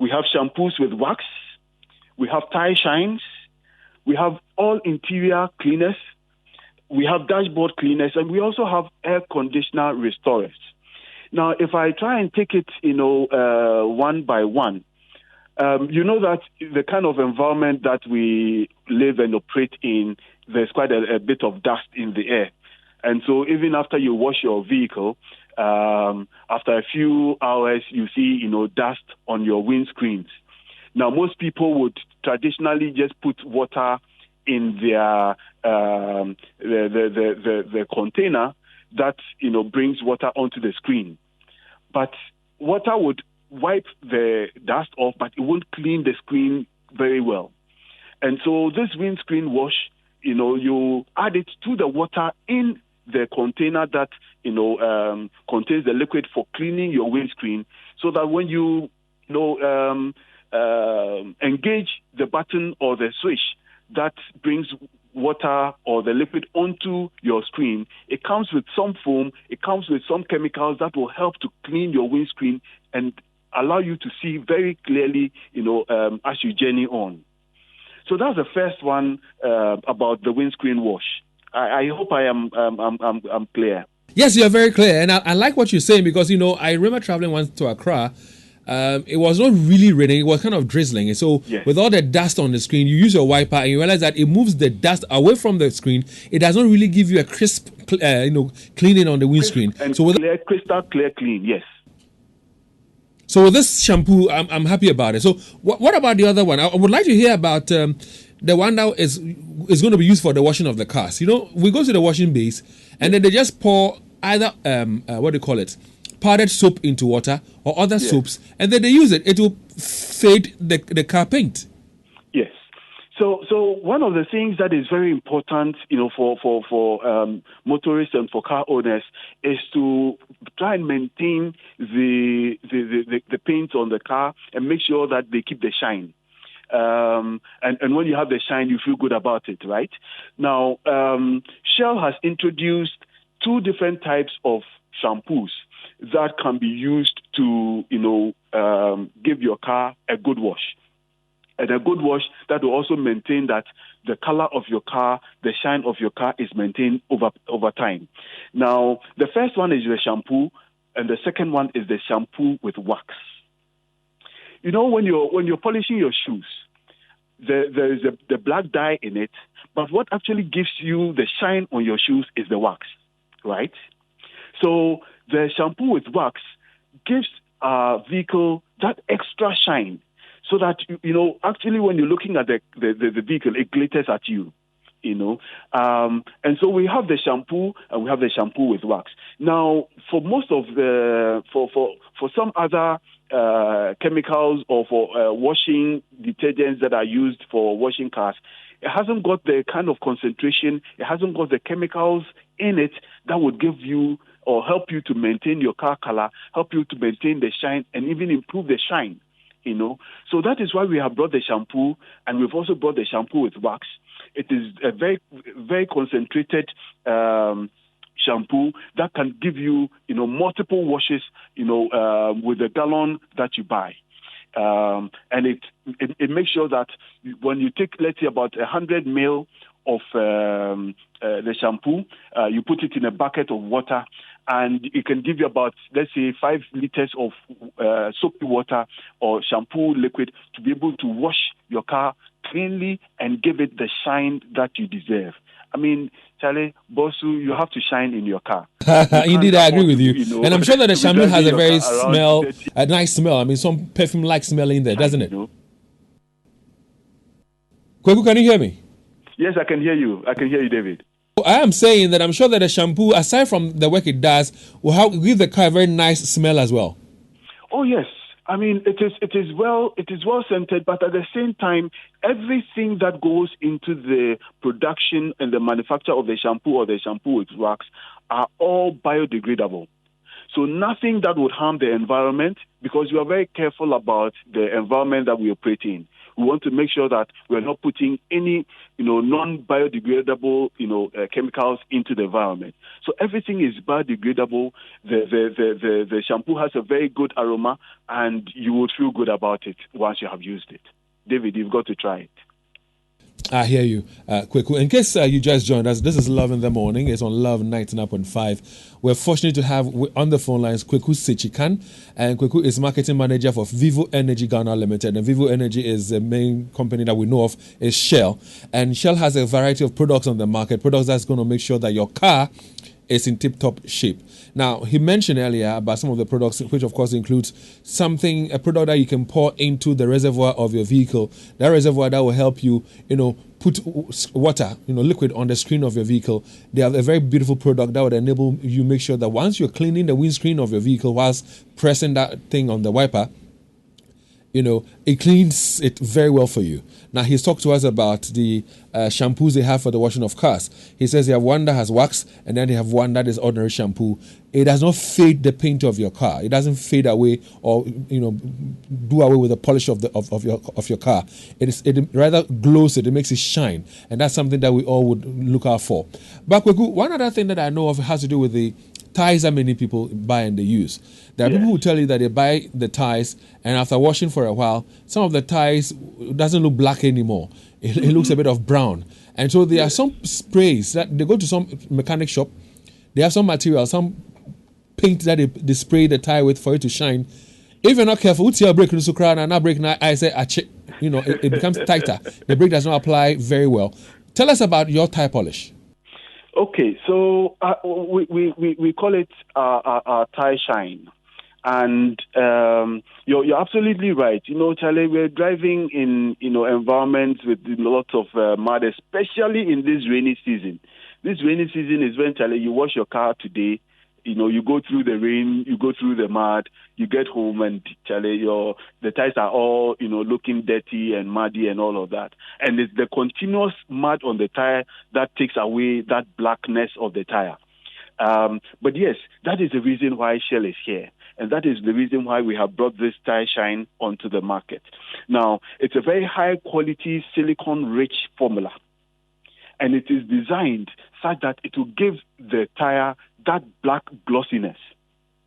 We have shampoos with wax. We have tire shines. We have all interior cleaners. We have dashboard cleaners, and we also have air conditioner restorers. Now, if I try and take it, one by one, you know that the kind of environment that we live and operate in, there's quite a bit of dust in the air. And so even after you wash your vehicle, after a few hours, you see, dust on your windscreens. Now, most people would traditionally just put water in their the container that brings water onto the screen. But water would wipe the dust off, but it won't clean the screen very well. And so this windscreen wash, you add it to the water in the container that contains the liquid for cleaning your windscreen, so that when you engage the button or the switch that brings water or the liquid onto your screen, it comes with some foam, it comes with some chemicals that will help to clean your windscreen and allow you to see very clearly, as you journey on. So that's the first one about the windscreen wash. I hope I'm clear. Yes, you're very clear, and I like what you're saying because I remember traveling once to Accra. It was not really raining; it was kind of drizzling. And so, with all the dust on the screen, you use your wiper and you realize that it moves the dust away from the screen. It does not really give you a crisp, cleaning on the windscreen. And so, crystal clear clean, yes. So with this shampoo, I'm happy about it. So what about the other one? I would like to hear about the one that is going to be used for the washing of the cars. We go to the washing base and then they just pour either powdered soap into water or other soaps, and then they use it. It will fade the car paint. Yes. So one of the things that is very important, for motorists and for car owners is to try and maintain the paint on the car and make sure that they keep the shine. And when you have the shine, you feel good about it, right? Now, Shell has introduced 2 different types of shampoos that can be used to, give your car a good wash. And a good wash that will also maintain that the color of your car, the shine of your car is maintained over time. Now, the first one is the shampoo, and the second one is the shampoo with wax. When you're polishing your shoes, there is the black dye in it, but what actually gives you the shine on your shoes is the wax, right? So the shampoo with wax gives a vehicle that extra shine, so that actually when you're looking at the vehicle, it glitters at you. And so we have the shampoo and we have the shampoo with wax. Now, for most of for some other chemicals or for washing detergents that are used for washing cars, it hasn't got the kind of concentration, it hasn't got the chemicals in it that would give you or help you to maintain your car color, help you to maintain the shine, and even improve the shine. So that is why we have brought the shampoo, and we've also brought the shampoo with wax. It is a very, very concentrated shampoo that can give you, multiple washes, with the gallon that you buy. And it makes sure that when you take, let's say, about 100 ml of the shampoo, you put it in a bucket of water, and it can give you about, let's say, 5 liters of soapy water or shampoo liquid to be able to wash your car cleanly and give it the shine that you deserve. I mean, Charlie, Bosu, you have to shine in your car. Indeed, I agree with you. And I'm sure that the shampoo has a very a nice smell. I mean, some perfume-like smell in there, doesn't it? Kweku, can you hear me? Yes, I can hear you. I can hear you, David. I am saying that I'm sure that the shampoo, aside from the work it does, will give the car a very nice smell as well. Oh yes, I mean it is well scented, but at the same time, everything that goes into the production and the manufacture of the shampoo or the shampoo with wax are all biodegradable. So nothing that would harm the environment, because we are very careful about the environment that we operate in. We want to make sure that we're not putting any, non-biodegradable, chemicals into the environment. So everything is biodegradable. The shampoo has a very good aroma, and you would feel good about it once you have used it. David, you've got to try it. I hear you, Kweku. In case you just joined us, this is Love in the Morning. It's on Love 99.5. We're fortunate to have on the phone lines Kweku Sechikan, and Kweku is marketing manager for Vivo Energy Ghana Limited. And Vivo Energy is the main company that we know of is Shell. And Shell has a variety of products on the market, products that's going to make sure that your car is in tip-top shape. Now, he mentioned earlier about some of the products, which of course includes a product that you can pour into the reservoir of your vehicle. That reservoir that will help you, put water, liquid on the screen of your vehicle. They have a very beautiful product that would enable you make sure that once you're cleaning the windscreen of your vehicle whilst pressing that thing on the wiper, it cleans it very well for you. Now, he's talked to us about the shampoos they have for the washing of cars. He says they have one that has wax, and then they have one that is ordinary shampoo. It does not fade the paint of your car. It doesn't fade away or do away with the polish of your car. It rather glows it. It makes it shine, and that's something that we all would look out for. But one other thing that I know of has to do with the ties that many people buy and they use. There are people who tell you that they buy the ties, and after washing for a while, some of the ties doesn't look black anymore. It looks a bit of brown. And so there are some sprays that they go to some mechanic shop. They have some material, some paint that they spray the tire with for it to shine. If you're not careful, what's your brake so crown and not brake now? I say, it becomes tighter. The brake does not apply very well. Tell us about your tire polish. Okay, so we call it tire shine, and you're absolutely right. Charlie, we're driving in environments with lots of mud, especially in this rainy season. This rainy season is when, Charlie, you wash your car today. You go through the rain, you go through the mud, you get home, and Charlie, the tires are all looking dirty and muddy and all of that. And it's the continuous mud on the tire that takes away that blackness of the tire. But yes, that is the reason why Shell is here, and that is the reason why we have brought this tire shine onto the market. Now, it's a very high quality silicone-rich formula, and it is designed such that it will give the tire that black glossiness.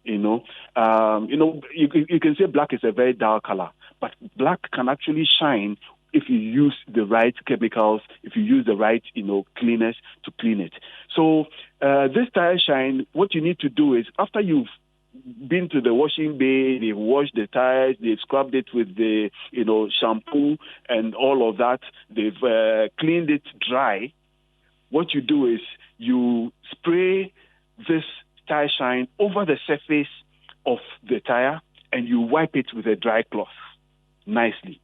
You can say black is a very dark color, but black can actually shine if you use the right chemicals, if you use the right, cleaners to clean it. So this tire shine, what you need to do is, after you've been to the washing bay, they've washed the tires, they've scrubbed it with the, shampoo and all of that, they've cleaned it dry. What you do is you spray this tire shine over the surface of the tire, and you wipe it with a dry cloth nicely.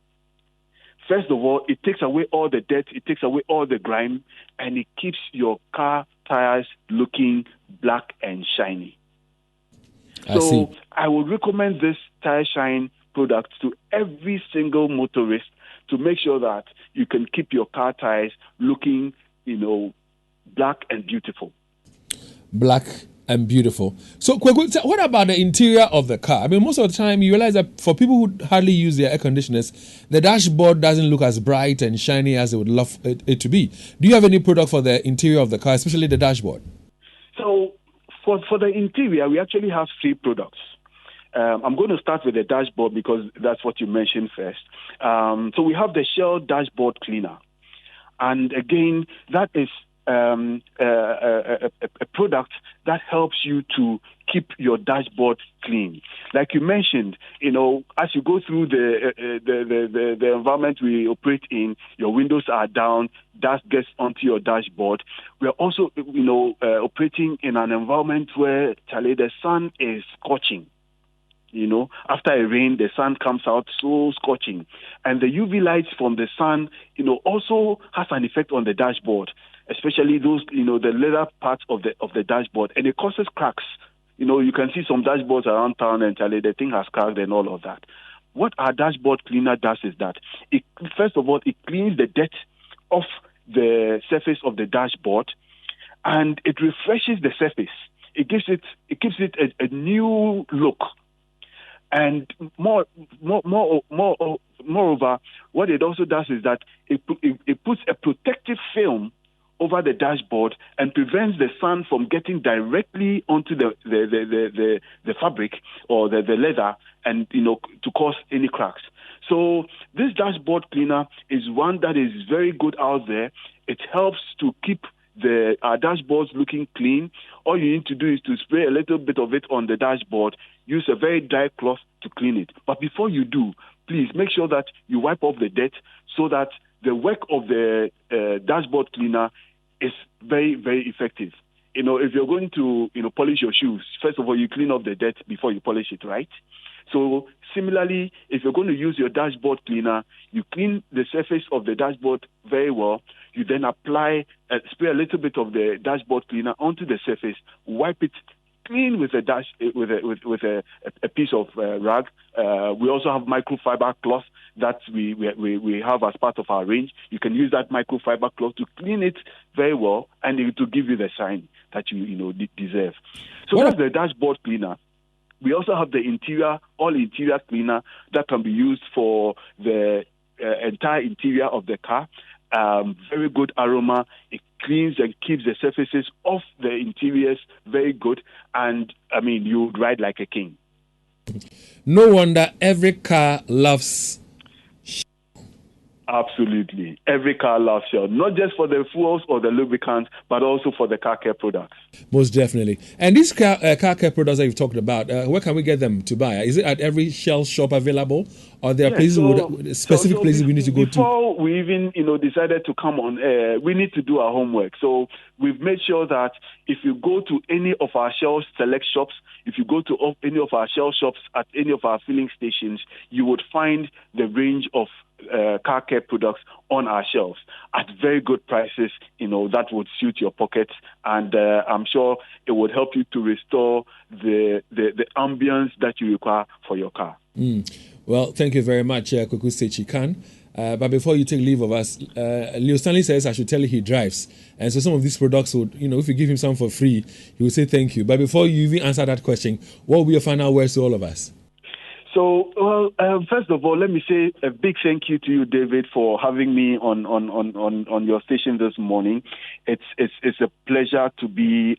First of all, it takes away all the dirt, it takes away all the grime, and it keeps your car tires looking black and shiny. I would recommend this tire shine product to every single motorist to make sure that you can keep your car tires looking, black and beautiful. Black and beautiful. So, what about the interior of the car? I mean, most of the time you realize that for people who hardly use their air conditioners, the dashboard doesn't look as bright and shiny as they would love it to be. Do you have any product for the interior of the car, especially the dashboard? So, for the interior, we actually have 3 products. I'm going to start with the dashboard because that's what you mentioned first. So we have the Shell Dashboard Cleaner. And again, that is a product that helps you to keep your dashboard clean. Like you mentioned, as you go through the environment we operate in, your windows are down, dust gets onto your dashboard. We are also, operating in an environment where, Charlie, the sun is scorching. After a rain, the sun comes out so scorching. And the UV lights from the sun, also has an effect on the dashboard, especially those, the leather parts of the dashboard. And it causes cracks. You can see some dashboards around town and the thing has cracked and all of that. What our dashboard cleaner does is that, first of all, it cleans the dirt off the surface of the dashboard, and it refreshes the surface. It gives it a new look. And moreover, what it also does is that it puts a protective film over the dashboard and prevents the sun from getting directly onto the fabric or the leather and to cause any cracks. So this dashboard cleaner is one that is very good out there. It helps to keep our dashboards looking clean. All you need to do is to spray a little bit of it on the dashboard. Use a very dry cloth to clean it. But before you do, please make sure that you wipe off the dirt so that the work of the dashboard cleaner is very, very effective. If you're going to, polish your shoes, first of all, you clean off the dirt before you polish it, right? So similarly, if you're going to use your dashboard cleaner, you clean the surface of the dashboard very well. You then spray a little bit of the dashboard cleaner onto the surface, wipe it clean with a dash with a piece of rag. We also have microfiber cloth that we have as part of our range. You can use that microfiber cloth to clean it very well and it to give you the shine that you deserve. So that's the dashboard cleaner. We also have the all interior cleaner that can be used for the entire interior of the car. Very good aroma. It cleans and keeps the surfaces of the interiors very good. And, I mean, you would ride like a king. No wonder every car loves Absolutely. Every car loves Shell, not just for the fuels or the lubricants, but also for the car care products. Most definitely. And these car care products that you've talked about, where can we get them to buy? Is it at every Shell shop available, or there are places specific places we need to go to? Before we even decided to come on air, we need to do our homework. So we've made sure that if you go to any of our Shell Select shops, if you go to any of our Shell shops at any of our filling stations, you would find the range of car care products on our shelves at very good prices, that would suit your pockets, and I'm sure it would help you to restore the ambience that you require for your car. Well, thank you very much, Kwaku Sechikan. But before you take leave of us, Leo Stanley says I should tell you he drives. And so some of these products would, if you give him some for free, he will say thank you. But before you even answer that question, what will be your final words to all of us? So, first of all, let me say a big thank you to you, David, for having me on your station this morning. It's a pleasure to be,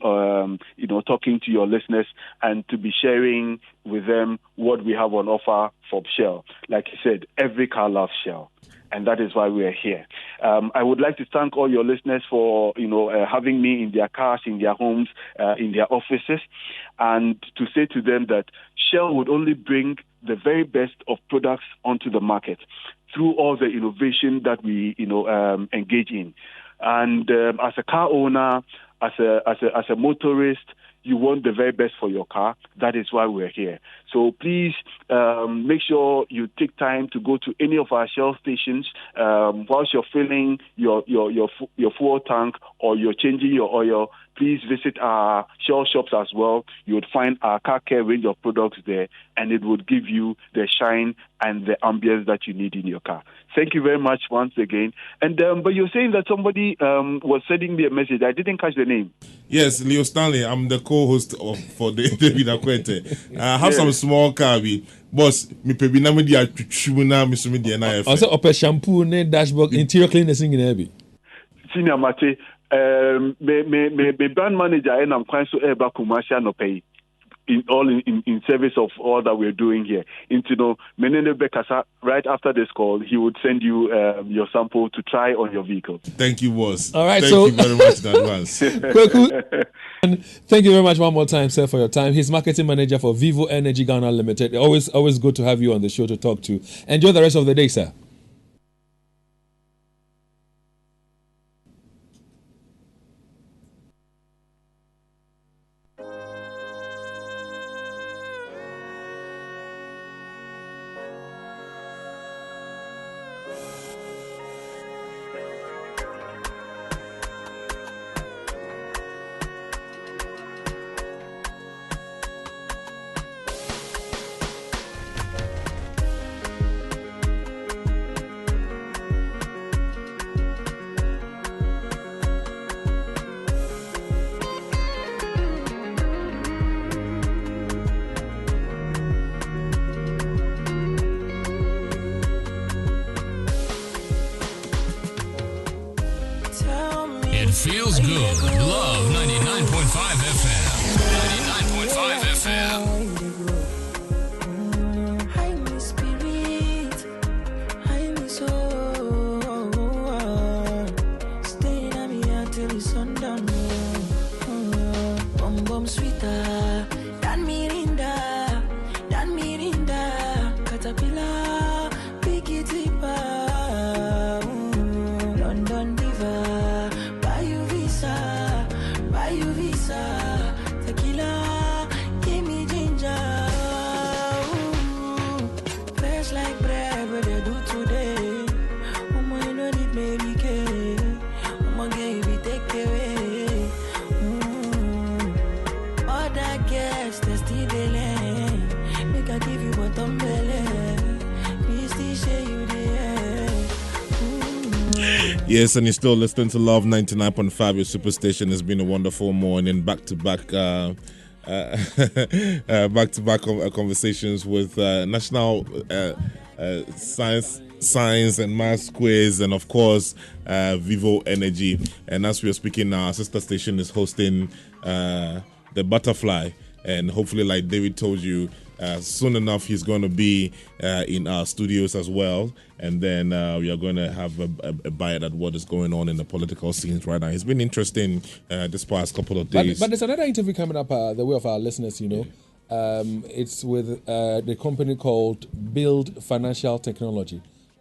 talking to your listeners and to be sharing with them what we have on offer for Shell. Like you said, every car loves Shell, and that is why we are here. I would like to thank all your listeners for, having me in their cars, in their homes, in their offices, and to say to them that Shell would only bring the very best of products onto the market through all the innovation that we, engage in. And as a car owner, as a motorist, you want the very best for your car. That is why we're here. So please make sure you take time to go to any of our Shell stations whilst you're filling your fuel tank or you're changing your oil. Please visit our Shell shops as well. You would find our car care range of products there, and it would give you the shine and the ambience that you need in your car. Thank you very much once again. And but you're saying that somebody was sending me a message. I didn't catch the name. Yes, Leo Stanley. I'm the co-host for the David Akwete. I have some small car. Boss, me pebi na me dia twitwu na me so me dia na efe. Also open shampoo ne dashboard interior cleaners in heavy. Senior Mate, me brand manager and I'm quite so eba commercial no pay. In service of all that we're doing here. Menene Bekasa, right after this call, he would send you your sample to try on your vehicle. Thank you, boss. All right, Thank you very much in advance. Thank you very much one more time, sir, for your time. He's marketing manager for Vivo Energy Ghana Limited. Always good to have you on the show to talk to. Enjoy the rest of the day, sir. I give you what I'm Please share you the Yes, and you're still listening to Love 99.5, your superstation. It's been a wonderful morning, back-to-back conversations with National Science and Maths Quiz, and of course Vivo Energy. And as we are speaking now, our sister station is hosting the Butterfly, and hopefully, like David told you, soon enough he's going to be in our studios as well, and then we are going to have a bite at what is going on in the political scenes right now. It's been interesting this past couple of days. But there's another interview coming up the way of our listeners, you know. It's with the company called Build Financial Technology.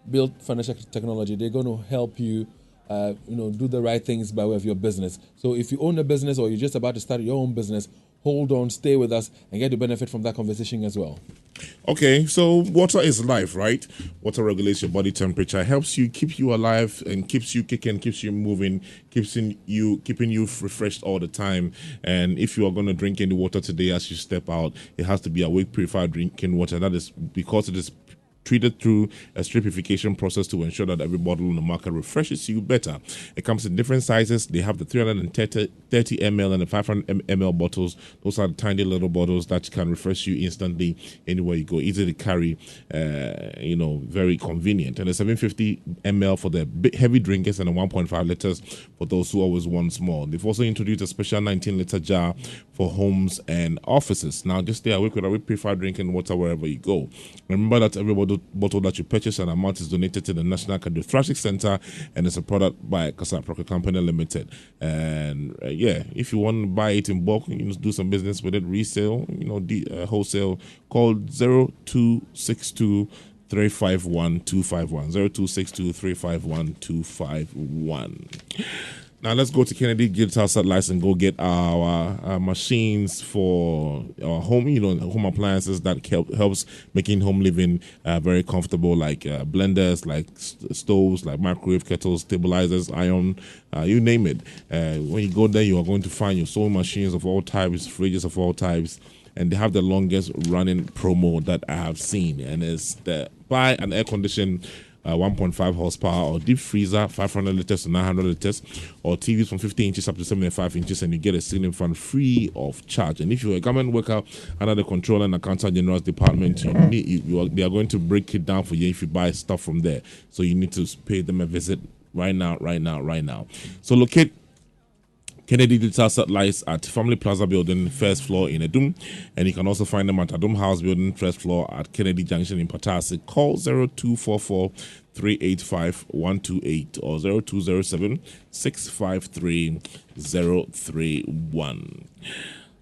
Build Financial Technology. They're going to help you, do the right things by way of your business. So if you own a business or you're just about to start your own business, hold on, stay with us, and get the benefit from that conversation as well. Okay, so water is life, right? Water regulates your body temperature, helps you, keep you alive, and keeps you kicking, keeps you moving, keeping you refreshed all the time. And if you are going to drink any water today as you step out, it has to be awake purified drinking water. That is because it is treated through a stripification process to ensure that every bottle on the market refreshes you better. It comes in different sizes. They have the 330 ml and the 500 ml bottles. Those are the tiny little bottles that can refresh you instantly anywhere you go. Easy to carry, very convenient. And the 750 ml for the heavy drinkers and the 1.5 liters for those who always want small. They've also introduced a special 19-liter jar for homes and offices. Now, just stay awake with a purified drinking water wherever you go. Remember that every bottle that you purchase, an amount is donated to the National Cardiothoracic Center, and it's a product by Kasa Procter Company Limited. And if you want to buy it in bulk, you can do some business with it, resale, wholesale, call 0262 351 251 0262 351 251. Now let's go to Kennedy Digital Satellites and go get our machines for our home, home appliances that helps making home living very comfortable, like blenders, like stoves, like microwave kettles, stabilizers, iron, you name it. When you go there, you are going to find your sewing machines of all types, fridges of all types, and they have the longest running promo that I have seen, and it's the buy an air conditioned 1.5 horsepower or deep freezer 500 liters to 900 liters, or TVs from 50 inches up to 75 inches, and you get a ceiling fan free of charge. And if you're a government worker under the Controller and Accountant General's Department, they are going to break it down for you if you buy stuff from there. So you need to pay them a visit right now. So locate Kennedy Digital Satellites at Family Plaza Building, first floor in Adum, and you can also find them at Adum House Building, first floor at Kennedy Junction in Patasi. Call 0244 385 128 or 0207 653 031.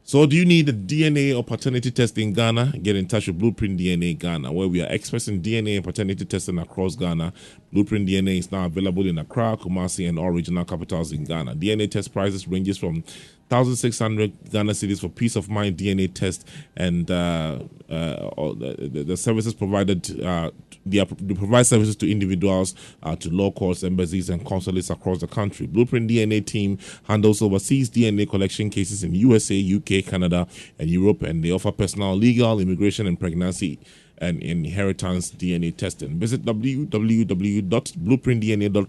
So do you need a DNA or paternity test in Ghana? Get in touch with Blueprint DNA Ghana, where we are experts in DNA and paternity testing across Ghana. Blueprint DNA is now available in Accra, Kumasi, and all regional capitals in Ghana. DNA test prices ranges from 1,600 Ghana cedis for peace of mind DNA test, and the services provided. They provide services to individuals, to law courts, embassies, and consulates across the country. Blueprint DNA team handles overseas DNA collection cases in USA, UK, Canada, and Europe, and they offer personal, legal, immigration, and pregnancy and inheritance DNA testing. Visit www.blueprintdna.com